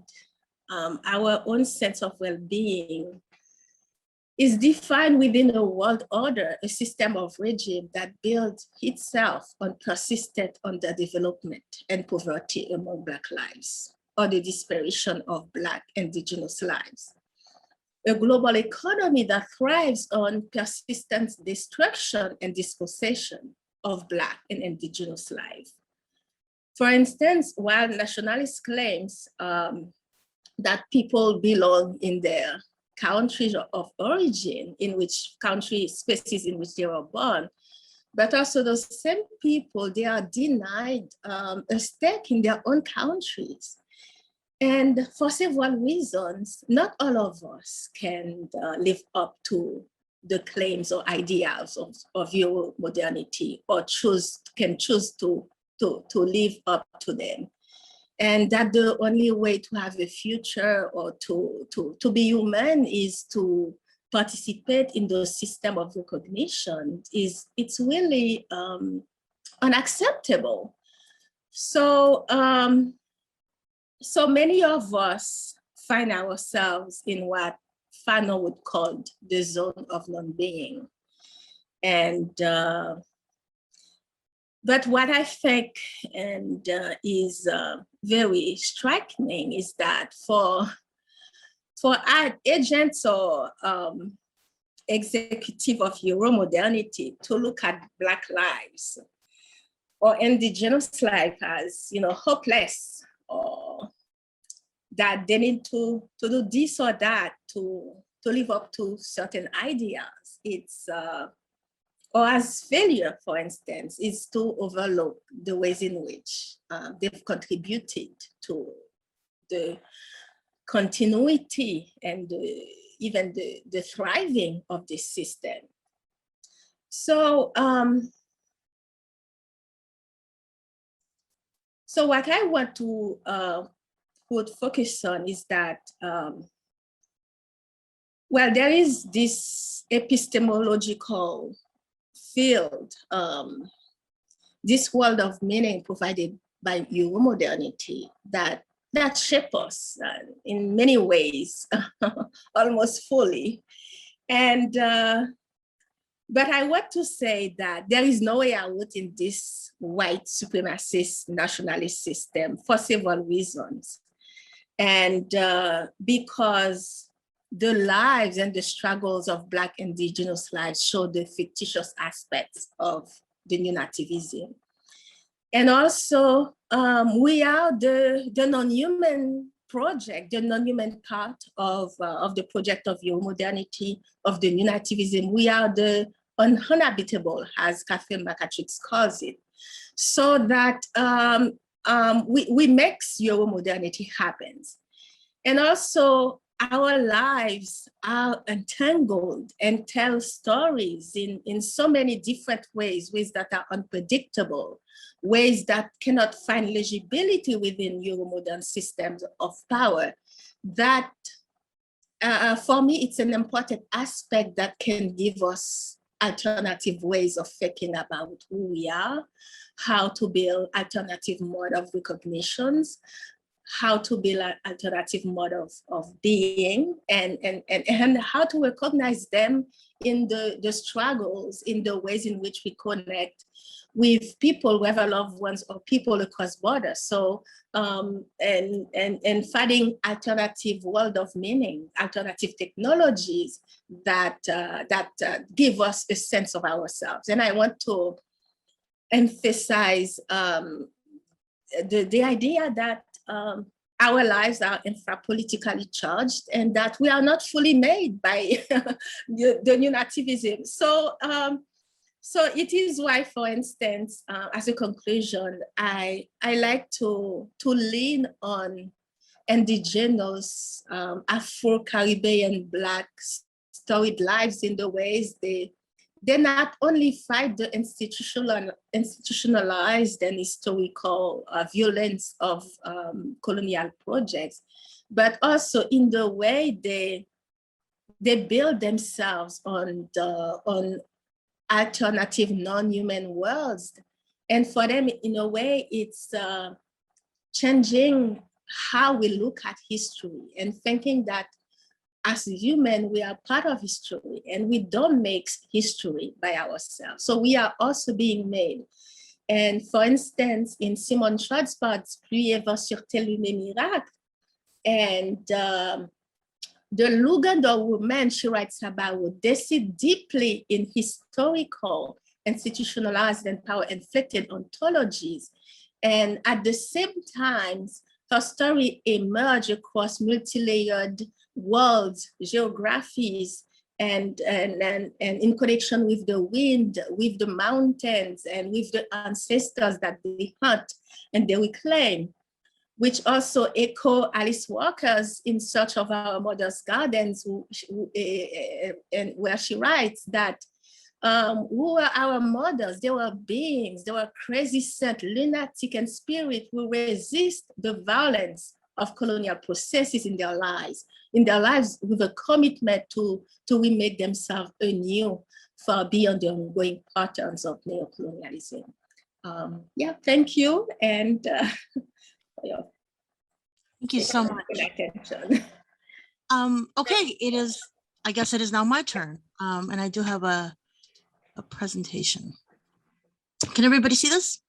Our own sense of well-being is defined within a world order, a system of regime that builds itself on persistent underdevelopment and poverty among Black lives, or the disparition of Black Indigenous lives. A global economy that thrives on persistent destruction and dispossession of Black and Indigenous life. For instance, while nationalist claims that people belong in their countries of origin, in which country species in which they were born, but also those same people, they are denied a stake in their own countries. And for several reasons, not all of us can live up to the claims or ideals of Euro modernity, or can choose to live up to them. And that the only way to have a future or to be human is to participate in the system of recognition. It's really unacceptable. So, so many of us find ourselves in what Fanon would call the zone of non-being. And but what I think is very striking is that for agents or executive of Euromodernity to look at Black lives or Indigenous life as hopeless, or that they need to do this or that to live up to certain ideas, it's or as failure, for instance, is to overlook the ways in which they've contributed to the continuity and even the thriving of this system. So, so what I want to would focus on is that, well, there is this epistemological field this world of meaning provided by Euromodernity that shape us in many ways, almost fully. And but I want to say that there is no way out in this white supremacist nationalist system for several reasons. And because the lives and the struggles of Black indigenous lives show the fictitious aspects of the new nativism. And also, we are the non-human project, the non-human part of the project of Euromodernity, of the new nativism. We are the uninhabitable, as Catherine McCatrix calls it, so that we make Euromodernity happen. And also, our lives are entangled and tell stories in so many different ways that are unpredictable, ways that cannot find legibility within Euromodern systems of power. That, for me, it's an important aspect that can give us alternative ways of thinking about who we are, how to build alternative mode of recognitions, how to build an alternative mode of being, and how to recognize them in the struggles, in the ways in which we connect with people, whether loved ones or people across borders. So, and finding alternative world of meaning, alternative technologies that give us a sense of ourselves. And I want to emphasize the idea that our lives are infra-politically charged and that we are not fully made by the new nativism. So, so it is why, for instance, as a conclusion, I like to lean on indigenous Afro-Caribbean Black storied lives in the ways they not only fight the institutionalized and historical violence of colonial projects, but also in the way they build themselves on alternative non-human worlds. And for them, in a way, it's changing how we look at history and thinking that as human, we are part of history and we don't make history by ourselves. So we are also being made. And for instance, in Simone Schwarzbard's Pluie sur tel humain miracle, and the Luganda woman she writes about, they see deeply in historical, institutionalized, and power-inflicted ontologies. And at the same time, her story emerged across multi-layered worlds, geographies, and in connection with the wind, with the mountains, and with the ancestors that they hunt and they reclaim, which also echo Alice Walker's In Search of Our Mother's Gardens, and where she writes that who were our mothers? They were beings, they were crazy, set, lunatic, and spirit who resist the violence of colonial processes in their lives with a commitment to remake themselves anew far beyond the ongoing patterns of neocolonialism. Yeah, thank you. And Thank you so much. Attention. Okay, I guess it is now my turn. And I do have a presentation. Can everybody see this?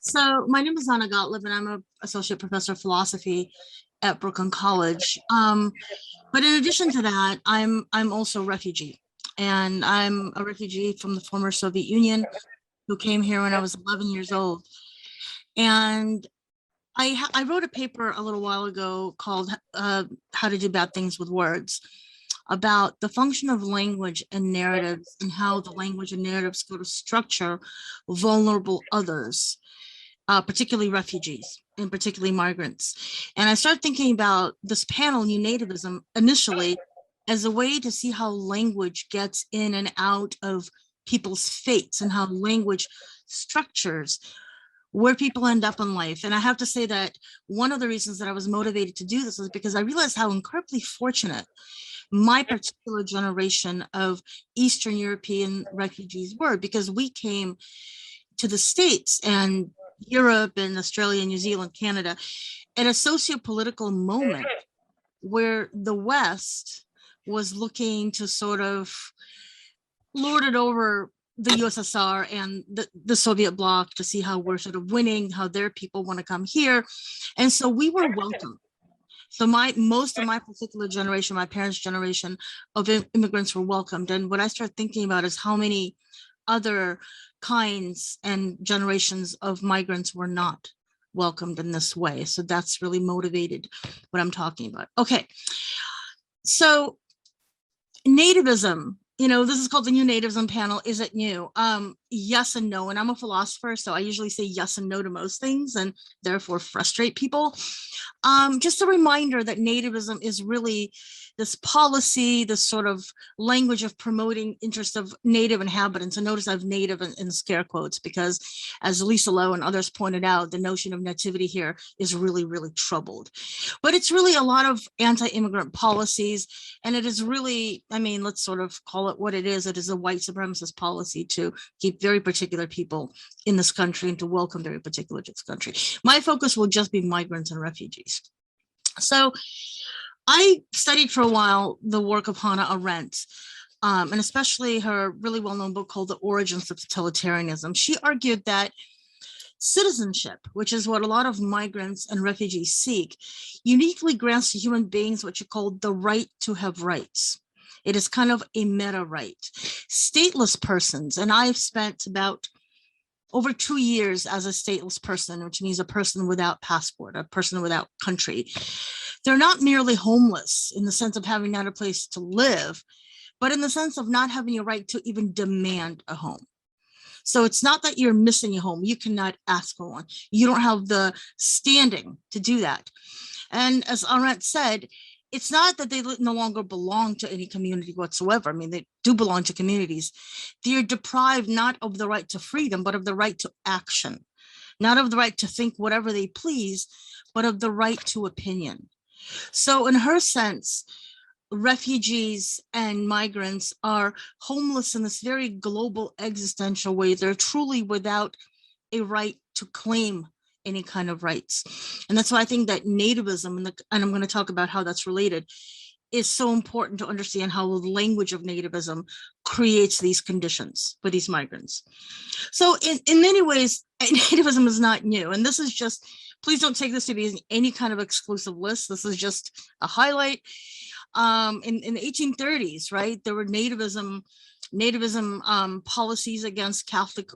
So my name is Anna Gotlib, and I'm an Associate Professor of Philosophy at Brooklyn College. But in addition to that, I'm also a refugee. And I'm a refugee from the former Soviet Union who came here when I was 11 years old. And I wrote a paper a little while ago called How to Do Bad Things with Words, about the function of language and narratives and how the language and narratives go to structure vulnerable others, particularly refugees and particularly migrants. And I started thinking about this panel, New Nativism, initially as a way to see how language gets in and out of people's fates and how language structures where people end up in life. And I have to say that one of the reasons that I was motivated to do this is because I realized how incredibly fortunate my particular generation of Eastern European refugees were, because we came to the States and Europe and Australia, New Zealand, Canada, at a socio-political moment where the West was looking to sort of lord it over the USSR and the Soviet bloc to see how we're sort of winning, how their people want to come here. And so we were welcome. So most of my particular generation, my parents' generation of immigrants were welcomed. And what I started thinking about is how many other kinds and generations of migrants were not welcomed in this way. So that's really motivated what I'm talking about. Okay, so nativism, this is called the New Nativism panel. Is it new? Yes and no. And I'm a philosopher, so I usually say yes and no to most things and therefore frustrate people. Just a reminder that nativism is really this policy, this sort of language of promoting interests of native inhabitants. And notice I have native in scare quotes because, as Lisa Lowe and others pointed out, the notion of nativity here is really, really troubled. But it's really a lot of anti-immigrant policies. And it is really, let's sort of call it what it is. It is a white supremacist policy to keep very particular people in this country and to welcome very particular to this country. My focus will just be migrants and refugees. So I studied for a while the work of Hannah Arendt, and especially her really well-known book called The Origins of Totalitarianism. She argued that citizenship, which is what a lot of migrants and refugees seek, uniquely grants to human beings what you call the right to have rights. It is kind of a meta right. Stateless persons, and I've spent about over 2 years as a stateless person, which means a person without passport, a person without country. They're not merely homeless in the sense of having not a place to live, but in the sense of not having a right to even demand a home. So it's not that you're missing a home. You cannot ask for one. You don't have the standing to do that. And as Arendt said, it's not that they no longer belong to any community whatsoever. They do belong to communities. They're deprived not of the right to freedom, but of the right to action, not of the right to think whatever they please, but of the right to opinion. So in her sense, refugees and migrants are homeless in this very global existential way. They're truly without a right to claim any kind of rights. And that's why I think that nativism, and I'm going to talk about how that's related, is so important to understand how the language of nativism creates these conditions for these migrants. So in many ways, nativism is not new. And this is just, please don't take this to be any kind of exclusive list. This is just a highlight. In the 1830s, right, there were nativism policies against Catholic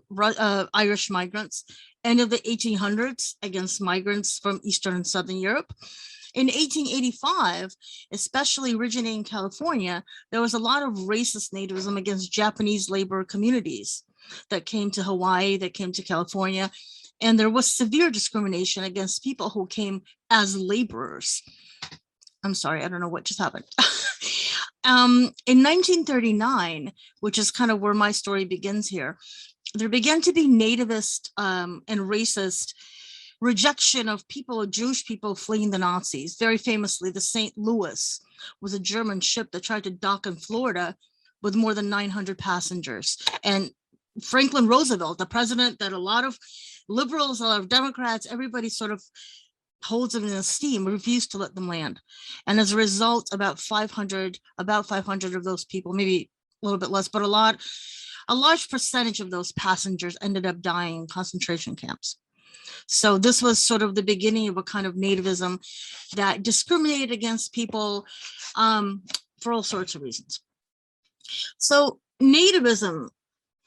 Irish migrants. End of the 1800s against migrants from Eastern and Southern Europe. In 1885, especially originating in California, there was a lot of racist nativism against Japanese labor communities that came to Hawaii, that came to California. And there was severe discrimination against people who came as laborers. I'm sorry, I don't know what just happened. In 1939, which is kind of where my story begins here, there began to be nativist and racist rejection of people, Jewish people fleeing the Nazis. Very famously, the St. Louis was a German ship that tried to dock in Florida with more than 900 passengers. And Franklin Roosevelt, the president that a lot of liberals, a lot of Democrats, everybody sort of holds them in esteem, refused to let them land. And as a result, about 500 of those people, maybe a little bit less, but a large percentage of those passengers ended up dying in concentration camps. So this was sort of the beginning of a kind of nativism that discriminated against people for all sorts of reasons. So nativism,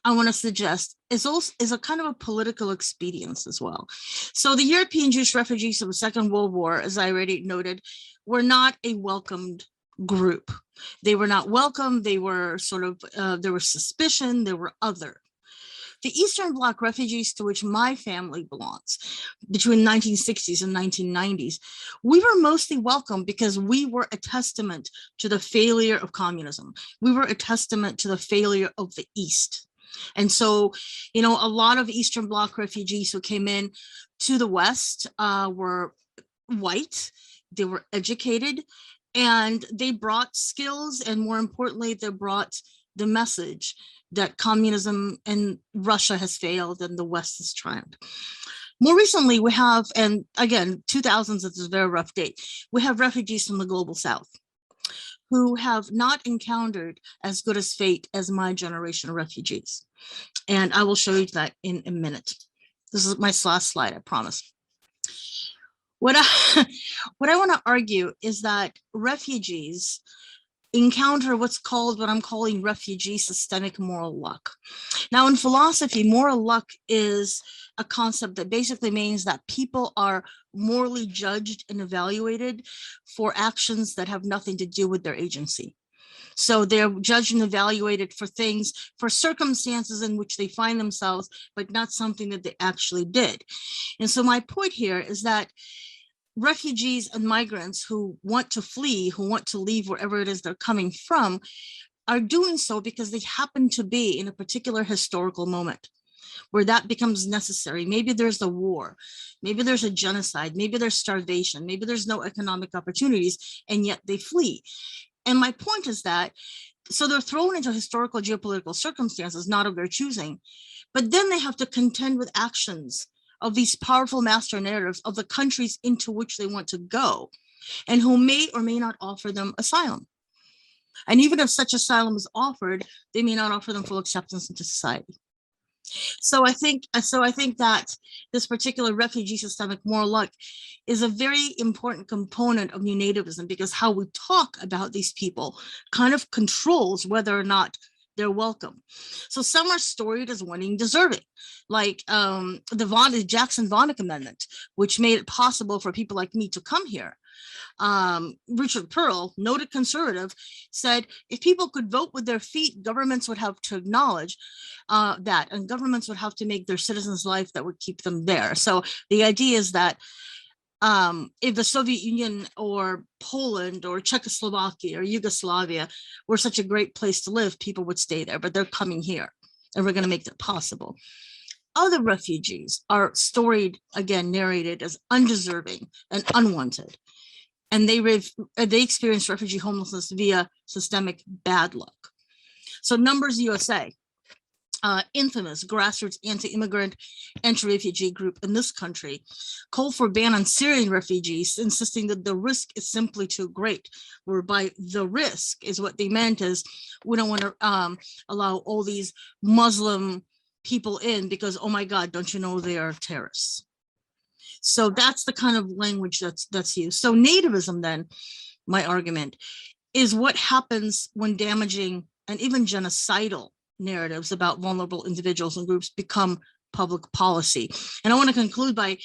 I want to suggest, is a kind of a political expedience as well. So the European Jewish refugees of the Second World War, as I already noted, were not a welcomed group. They were not welcome. They were sort of, there was suspicion, there were other. The Eastern Bloc refugees, to which my family belongs, between 1960s and 1990s, we were mostly welcome because we were a testament to the failure of communism. We were a testament to the failure of the East. And so, a lot of Eastern Bloc refugees who came in to the West were white, they were educated, and they brought skills, and more importantly, they brought the message that communism in Russia has failed and the West has triumphed. More recently, we have, and again, 2000s is a very rough date, we have refugees from the global South who have not encountered as good as fate as my generation of refugees. And I will show you that in a minute. This is my last slide, I promise. What I want to argue is that refugees encounter what's called, what I'm calling refugee systemic moral luck. Now, in philosophy, moral luck is a concept that basically means that people are morally judged and evaluated for actions that have nothing to do with their agency. So they're judged and evaluated for things, for circumstances in which they find themselves, but not something that they actually did. And so my point here is that refugees and migrants who want to flee, who want to leave wherever it is they're coming from, are doing so because they happen to be in a particular historical moment where that becomes necessary. Maybe there's a war, maybe there's a genocide, maybe there's starvation, maybe there's no economic opportunities, and yet they flee. And my point is that, so they're thrown into historical geopolitical circumstances, not of their choosing, but then they have to contend with actions of these powerful master narratives of the countries into which they want to go, and who may or may not offer them asylum. And even if such asylum is offered, they may not offer them full acceptance into society. So I think that this particular refugee systemic moral luck is a very important component of new nativism, because how we talk about these people kind of controls whether or not they're welcome. So some are storied as winning deserving, like the Jackson-Vonnegut Amendment, which made it possible for people like me to come here. Richard Pearl, noted conservative, said if people could vote with their feet, governments would have to acknowledge that, and governments would have to make their citizens' life that would keep them there. So the idea is that if the Soviet Union or Poland or Czechoslovakia or Yugoslavia were such a great place to live, people would stay there, but they're coming here and we're going to make that possible. Other refugees are storied, again, narrated as undeserving and unwanted. And they experience refugee homelessness via systemic bad luck. So Numbers USA, infamous grassroots anti-immigrant, anti-refugee group in this country, called for a ban on Syrian refugees, insisting that the risk is simply too great, whereby the risk is what they meant is we don't want to allow all these Muslim people in because, oh my God, don't you know they are terrorists? So that's the kind of language that's used. So nativism, then, my argument, is what happens when damaging and even genocidal narratives about vulnerable individuals and groups become public policy. And I want to conclude by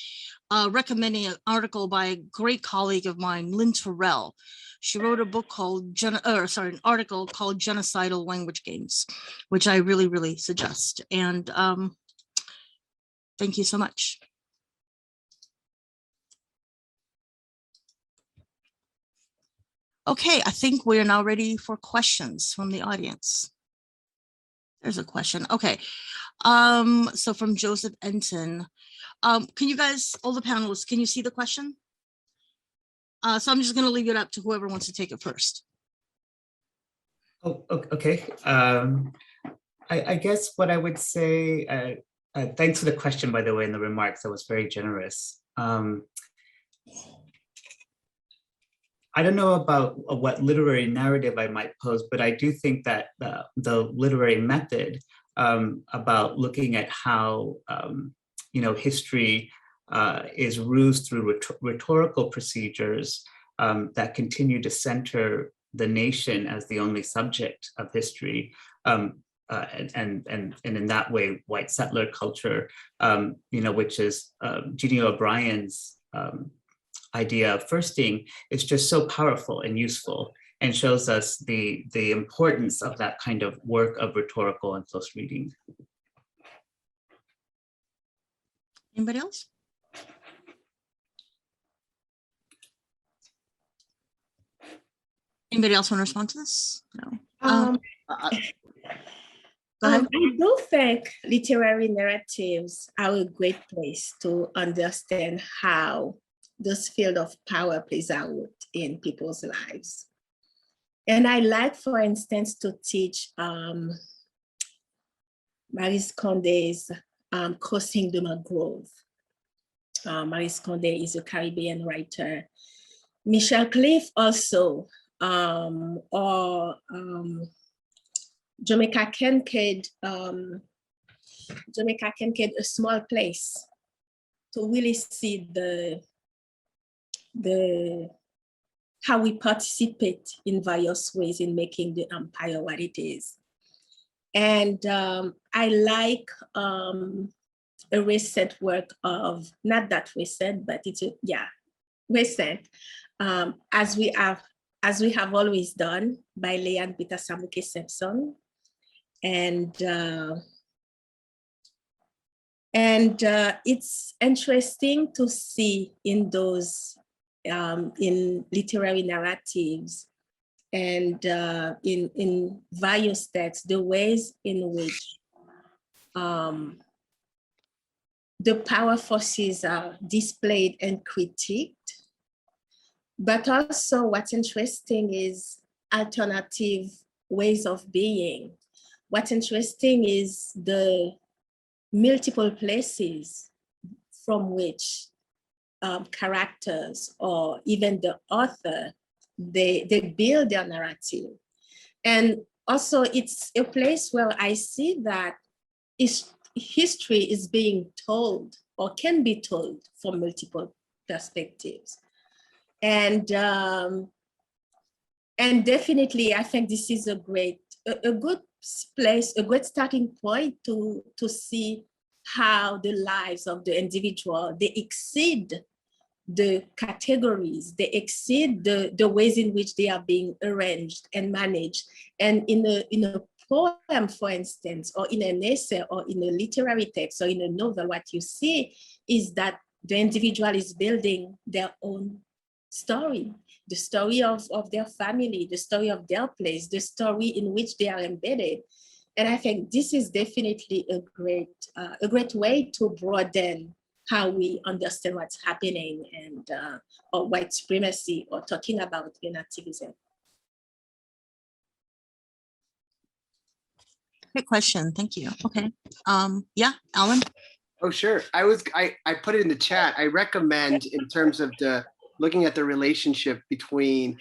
recommending an article by a great colleague of mine, Lynn Terrell. She wrote a book called, an article called Genocidal Language Games, which I really, really suggest. And thank you so much. Okay, I think we are now ready for questions from the audience. There's a question. Okay, so from Joseph Enton, can you guys, all the panelists, can you see the question? So I'm just going to leave it up to whoever wants to take it first. Oh, okay. I guess what I would say, thanks for the question, by the way, in the remarks. That was very generous. I don't know about what literary narrative I might pose, but I do think that the literary method about looking at how history is rused through rhetorical procedures that continue to center the nation as the only subject of history, and in that way, white settler culture, which is Jeannie O'Brien's idea of firsting, is just so powerful and useful, and shows us the importance of that kind of work of rhetorical and close reading. Anybody else? Anybody else want to respond to this? No. Go ahead. I do think literary narratives are a great place to understand how this field of power plays out in people's lives. And I like, for instance, to teach Maryse Conde's Crossing the Mangrove. Maryse Conde is a Caribbean writer. Michelle Cliff also, or Jamaica Kincaid, A Small Place, to really see how we participate in various ways in making the empire what it is. And I like a recent work of, not that recent, but it's recent, as we have always done, by Leanne Peter Samuke Simpson. And it's interesting to see in those, in literary narratives and in various texts, the ways in which the power forces are displayed and critiqued. But also what's interesting is alternative ways of being. What's interesting is the multiple places from which characters or even the author, they build their narrative. And also it's a place where I see that history is being told or can be told from multiple perspectives. And definitely I think this is a good place, a great starting point to see how the lives of the individual, they exceed the categories, they exceed the ways in which they are being arranged and managed. And in a poem, for instance, or in an essay, or in a literary text, or in a novel, what you see is that the individual is building their own story, the story of their family, the story of their place, the story in which they are embedded. And I think this is definitely a great way to broaden how we understand what's happening, and or white supremacy, or talking about nativism. Great question, thank you. Okay, yeah, Alan? Oh, sure. I put it in the chat. I recommend, in terms of looking at the relationship between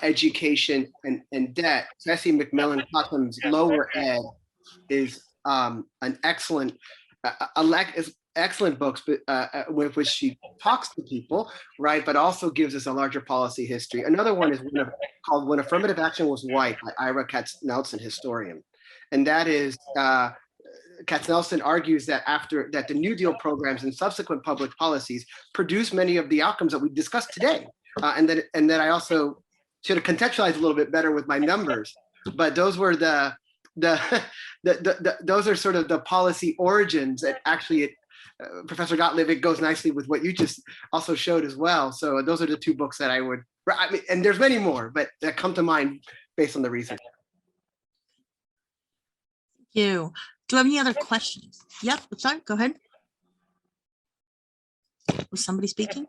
education and debt, Bessie McMillan Cotham's Lower Ed is an excellent books, with which she talks to people, right? But also gives us a larger policy history. Another one is called When Affirmative Action Was White by Ira Katznelson, historian. And that is, Katznelson argues that that the New Deal programs and subsequent public policies produce many of the outcomes that we discussed today. And that I also should have contextualized a little bit better with my numbers, but those were those are sort of the policy origins that actually, Professor Gotlib, it goes nicely with what you just also showed as well. So those are the two books that I mean, and there's many more, but that come to mind based on the research. Thank you. Do you have any other questions? Yep, sorry, go ahead. Was somebody speaking?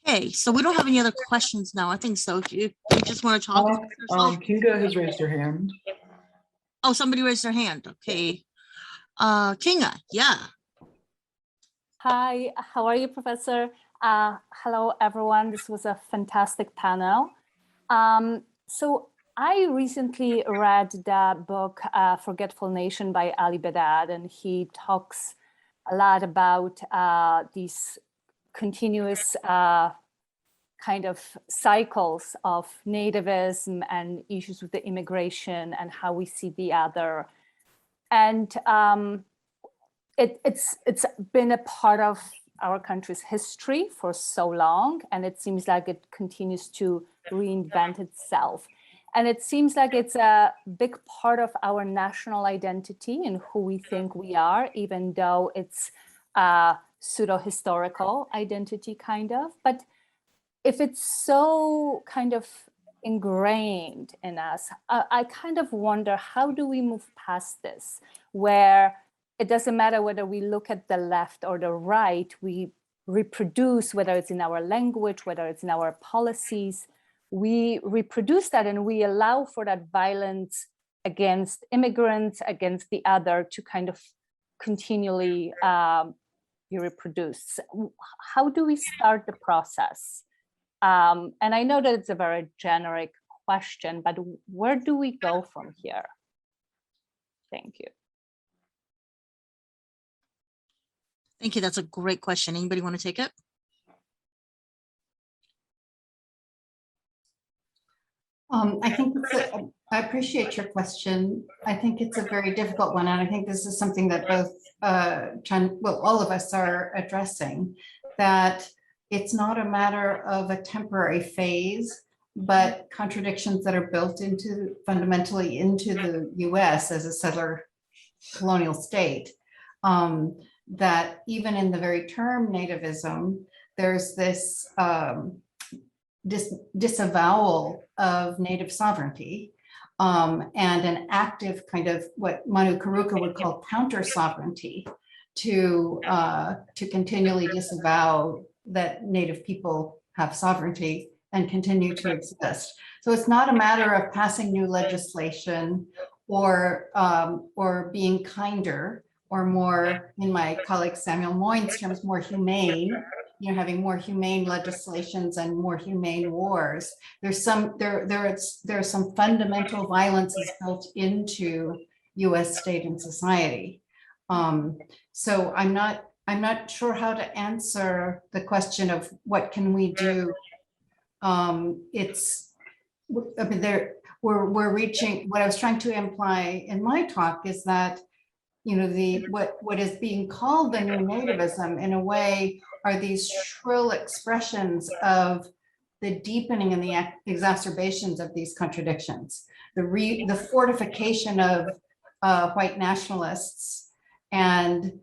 Okay, so we don't have any other questions now. I think so. If you just want to talk. Kinga has raised her hand. Oh, somebody raised their hand. Okay. Kinga, yeah. Hi, how are you, Professor? Hello, everyone. This was a fantastic panel. So I recently read the book Forgetful Nation by Ali Bedad, and he talks a lot about these continuous kind of cycles of nativism and issues with the immigration and how we see the other. And it's been a part of our country's history for so long, and it seems like it continues to reinvent itself. And it seems like it's a big part of our national identity and who we think we are, even though it's a pseudo-historical identity, kind of. But if it's so kind of ingrained in us, I kind of wonder, how do we move past this, where it doesn't matter whether we look at the left or the right, we reproduce, whether it's in our language, whether it's in our policies, we reproduce that and we allow for that violence against immigrants, against the other, to kind of continually be reproduced. How do we start the process? And I know that it's a very generic question, but where do we go from here? Thank you. Thank you. That's a great question. Anybody want to take it? I think I appreciate your question. I think it's a very difficult one, and I think this is something that both all of us are addressing, that it's not a matter of a temporary phase, but contradictions that are built fundamentally into the US as a settler colonial state. That even in the very term nativism, there's this disavowal of native sovereignty and an active kind of what Manu Karuka would call counter sovereignty to continually disavow that native people have sovereignty and continue to exist. So it's not a matter of passing new legislation or being kinder or more, in my colleague Samuel Moyne's terms, more humane, having more humane legislations and more humane wars. There's some fundamental violences built into US state and society. So I'm not sure how to answer the question of what can we do. We're reaching, what I was trying to imply in my talk is that, what is being called the new nativism in a way are these shrill expressions of the deepening and the exacerbations of these contradictions, the fortification of white nationalists, and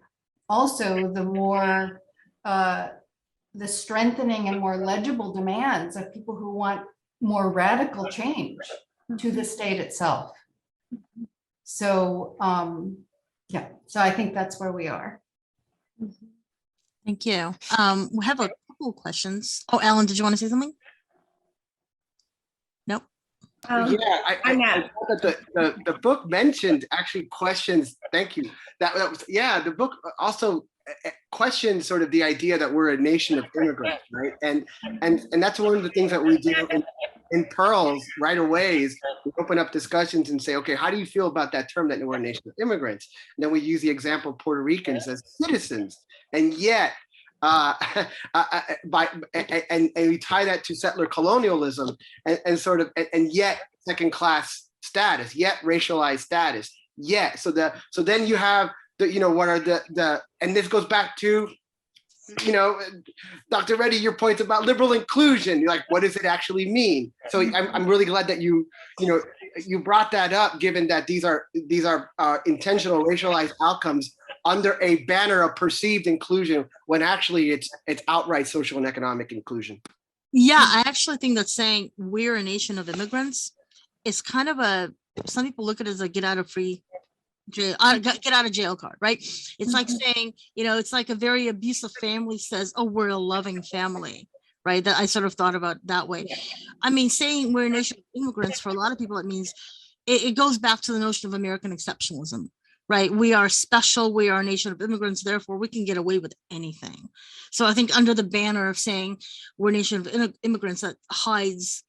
also the more the strengthening and more legible demands of people who want more radical change to the state itself. So yeah, so I think that's where we are. Thank you. We have a couple of questions. Oh, Alan, did you want to say something? Nope. Yeah, I thought that the book mentioned actually questions. Thank you. That was, yeah, the book also questions sort of the idea that we're a nation of immigrants, right? And that's one of the things that we do in Pearls right away is we open up discussions and say, okay, how do you feel about that term that we're a nation of immigrants? And then we use the example of Puerto Ricans as citizens, and yet and we tie that to settler colonialism and sort of and yet second class status, yet racialized status, yet so then you have the what are the and this goes back to Dr. Reddy, your points about liberal inclusion. You're like, what does it actually mean? So I'm really glad that you brought that up, given that these are intentional racialized outcomes under a banner of perceived inclusion, when actually it's outright social and economic inclusion. Yeah, I actually think that saying we're a nation of immigrants is kind of some people look at it as a get out of jail card, right? It's like saying, it's like a very abusive family says, oh, we're a loving family, right? That I sort of thought about that way. I mean, saying we're a nation of immigrants, for a lot of people, it means it goes back to the notion of American exceptionalism, right? We are special, we are a nation of immigrants, therefore we can get away with anything. So I think under the banner of saying we're a nation of immigrants, that hides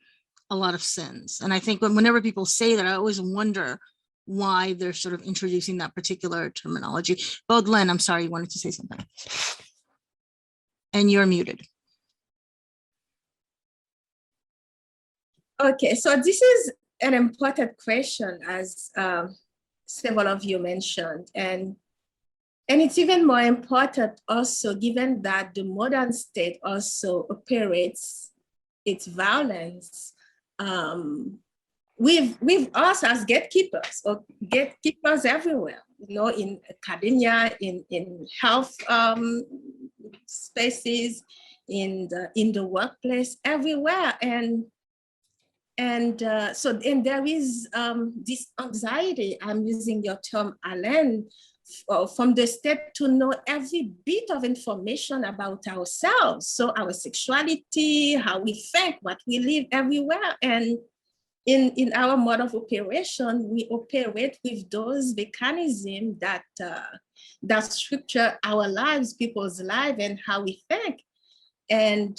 a lot of sins. And I think whenever people say that, I always wonder why they're sort of introducing that particular terminology. Beaudelaine, I'm sorry, you wanted to say something. And you're muted. Okay, so this is an important question, as several of you mentioned, and it's even more important also given that the modern state also operates its violence with us as gatekeepers, or gatekeepers everywhere, in academia, in health spaces, in the workplace, everywhere. And there is this anxiety, I'm using your term, Alain, from the state to know every bit of information about ourselves. So our sexuality, how we think, what we live everywhere. And in our mode of operation, we operate with those mechanisms that structure our lives, people's lives, and how we think. And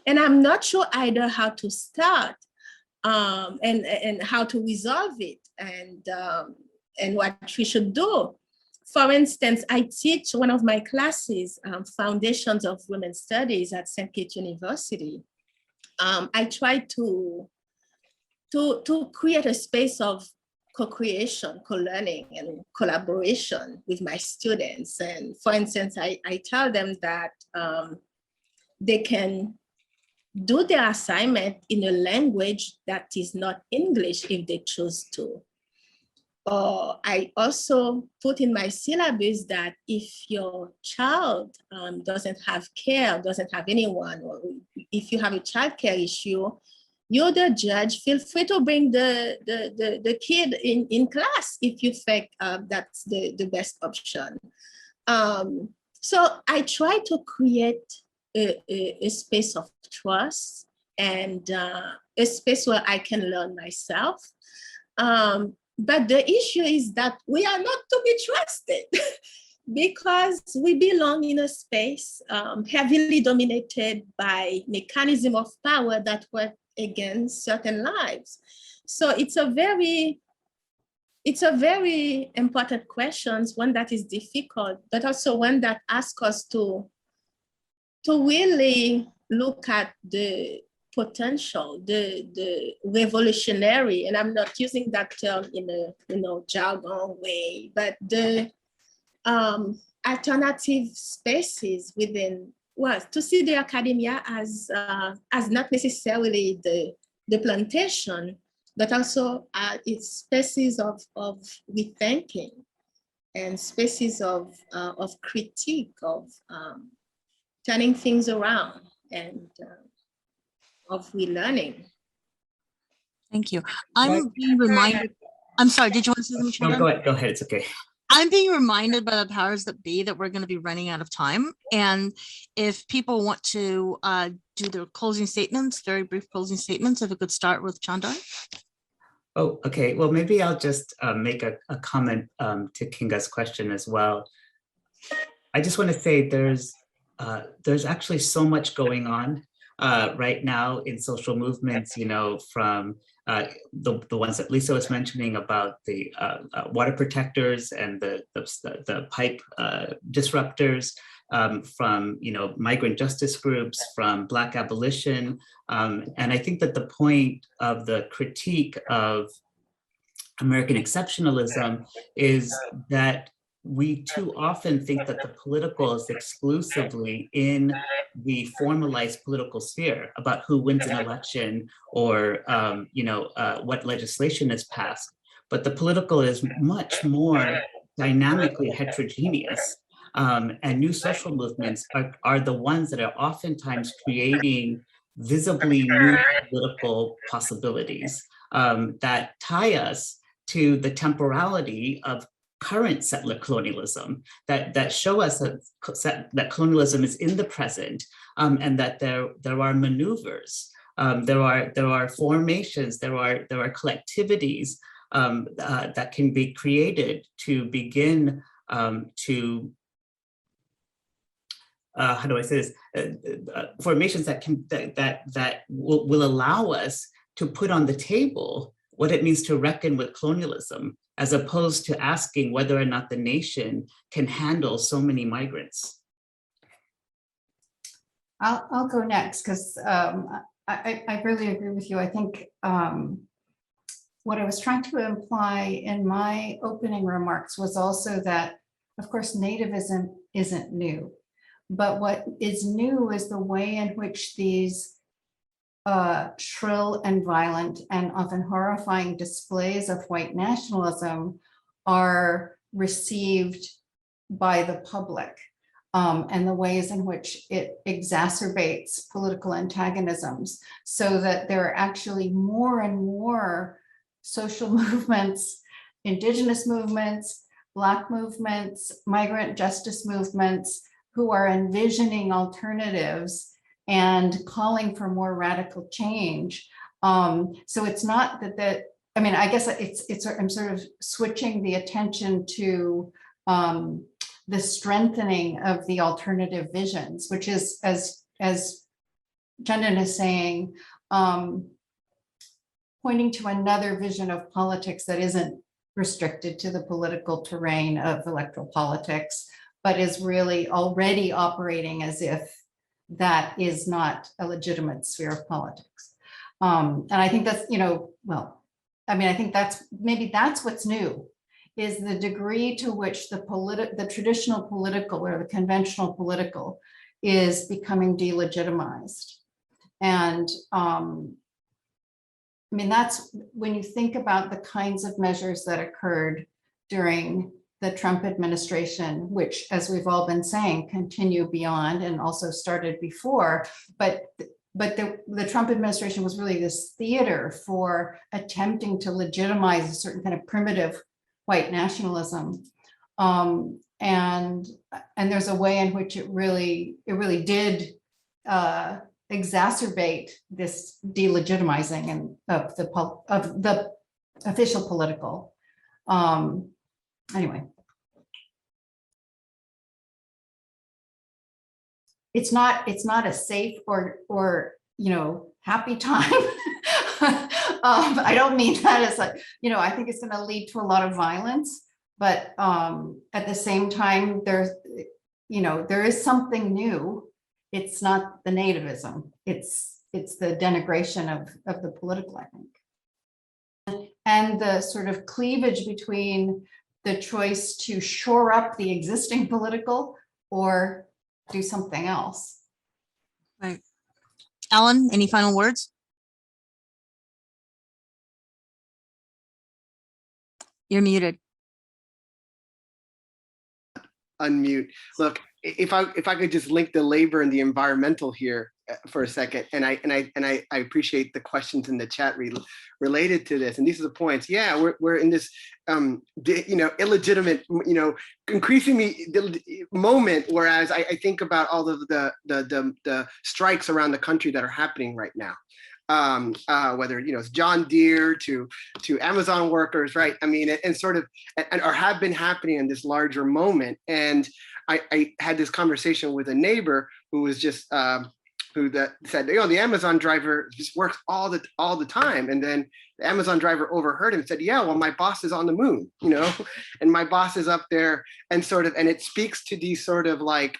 I'm not sure either how to start and how to resolve it, and what we should do. For instance, I teach one of my classes, Foundations of Women's Studies at St. Kitts University. I try to create a space of co-creation, co-learning, and collaboration with my students. And for instance, I tell them that they can do their assignment in a language that is not English if they choose to. Or I also put in my syllabus that if your child doesn't have care, doesn't have anyone, or if you have a childcare issue, you're the judge, feel free to bring the kid in class if you think that's the best option. So I try to create a space of trust and a space where I can learn myself. But the issue is that we are not to be trusted because we belong in a space heavily dominated by mechanisms of power that work against certain lives. So it's a very important question, one that is difficult, but also one that asks us to really look at the potential, the revolutionary, and I'm not using that term in a jargon way, but the alternative spaces within, well, to see the academia as not necessarily the plantation, but also it's spaces of rethinking and spaces of critique, of turning things around, and of relearning. Thank you. I'm being reminded, I'm sorry, did you want to say something? No, go ahead, it's okay. I'm being reminded by the powers that be that we're going to be running out of time. And if people want to do their closing statements, very brief closing statements, if we could start with Chandan. Oh, okay. Well, maybe I'll just make a comment to Kinga's question as well. I just want to say there's actually so much going on right now in social movements, you know, from the ones that Lisa was mentioning about the water protectors and the pipe disruptors, from, you know, migrant justice groups, from Black abolition. And I think that the point of the critique of American exceptionalism is that we too often think that the political is exclusively in the formalized political sphere about who wins an election or what legislation is passed. But the political is much more dynamically heterogeneous. And new social movements are the ones that are oftentimes creating visibly new political possibilities that tie us to the temporality of current settler colonialism, that show us that colonialism is in the present, and that there are maneuvers, there are formations, there are collectivities that can be created to begin to how do I say this? Formations that will allow us to put on the table what it means to reckon with colonialism, as opposed to asking whether or not the nation can handle so many migrants. I'll go next because I really agree with you. I think what I was trying to imply in my opening remarks was also that, of course, nativism isn't new, but what is new is the way in which these shrill and violent and often horrifying displays of white nationalism are received by the public, and the ways in which it exacerbates political antagonisms, so that there are actually more and more social movements, indigenous movements, Black movements, migrant justice movements, who are envisioning alternatives and calling for more radical change. So it's not that I mean, I guess I'm sort of switching the attention to the strengthening of the alternative visions, which is, as Chandan is saying, pointing to another vision of politics that isn't restricted to the political terrain of electoral politics, but is really already operating as if that is not a legitimate sphere of politics. And I think that's, well, I mean, I think maybe that's what's new, is the degree to which the traditional political or the conventional political is becoming delegitimized. And I mean, that's when you think about the kinds of measures that occurred during the Trump administration, which, as we've all been saying, continue beyond and also started before. But the Trump administration was really this theater for attempting to legitimize a certain kind of primitive white nationalism. And there's a way in which it really did exacerbate this delegitimizing and of the official political. Anyway, it's not a safe or happy time. I don't mean that as like, I think it's going to lead to a lot of violence, but at the same time, there is something new. It's not the nativism. It's the denigration of the political, I think. And the sort of cleavage between the choice to shore up the existing political or do something else. Right. Alan, any final words? You're muted. Unmute. Look, if I could just link the labor and the environmental here for a second, and I appreciate the questions in the chat related to this, and these are the points. Yeah, we're in this illegitimate, increasingly moment. Whereas I think about all of the strikes around the country that are happening right now. Whether it's John Deere to Amazon workers, right? I mean, or have been happening in this larger moment. And I had this conversation with a neighbor who was just who said, the Amazon driver just works all the time. And then the Amazon driver overheard him and said, yeah, well, my boss is on the moon, and my boss is up there, and it speaks to these sort of like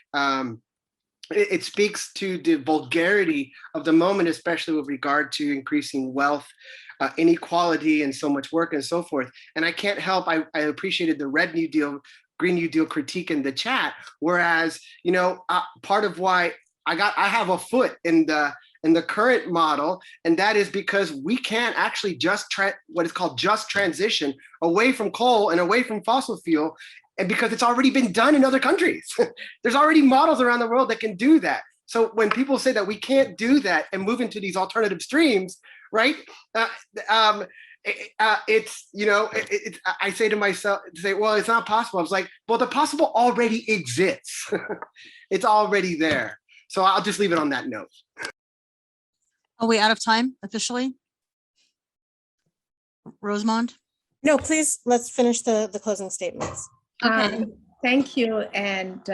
it speaks to the vulgarity of the moment, especially with regard to increasing wealth, inequality, and so much work and so forth. And I can't help, I appreciated the Red New Deal, Green New Deal critique in the chat, whereas, part of why I have a foot in the current model, and that is because we can't actually what is called just transition away from coal and away from fossil fuel, and because it's already been done in other countries. There's already models around the world that can do that. So when people say that we can't do that and move into these alternative streams, right? I say to myself, well, it's not possible. I was like, well, the possible already exists. It's already there. So I'll just leave it on that note. Are we out of time officially? Rosamond? No, please, let's finish the closing statements. Okay. Thank you. And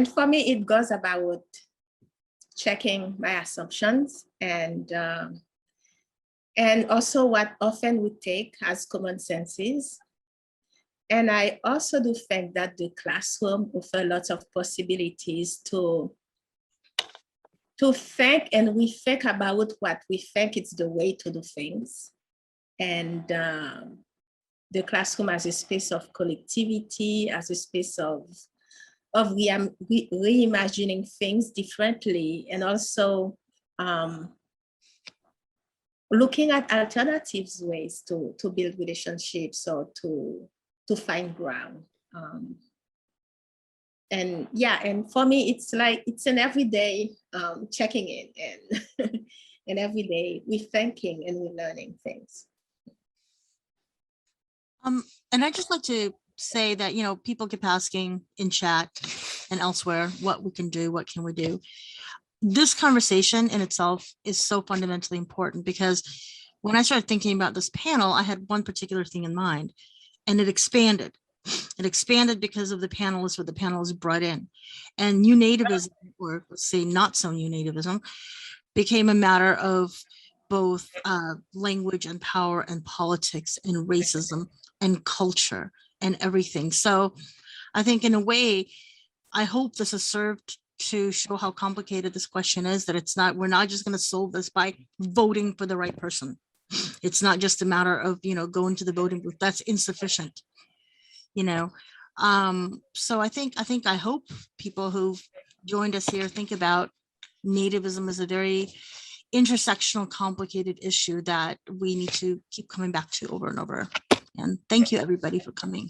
for me, it goes about checking my assumptions and also what often we take as common senses. And I also do think that the classroom offers lots of possibilities to think and rethink about what we think is the way to do things. And the classroom as a space of collectivity, as a space of reimagining things differently, and also looking at alternatives ways to build relationships or to find ground. And for me, it's like, it's an everyday checking in and and every day we're thinking and we're learning things. And I'd just like to say that, you know, people keep asking in chat and elsewhere what we can do, what can we do. This conversation in itself is so fundamentally important, because when I started thinking about this panel, I had one particular thing in mind, and it expanded. It expanded because of the panelists, what the panelists brought in. And new nativism, or let's say not so new nativism, became a matter of both language and power and politics and racism and culture and everything. So I think in a way, I hope this has served to show how complicated this question is, that it's not, we're not just going to solve this by voting for the right person. It's not just a matter of, you know, going to the voting booth. That's insufficient, you know. So I hope people who've joined us here think about nativism as a very intersectional, complicated issue that we need to keep coming back to over and over. And thank you, everybody, for coming.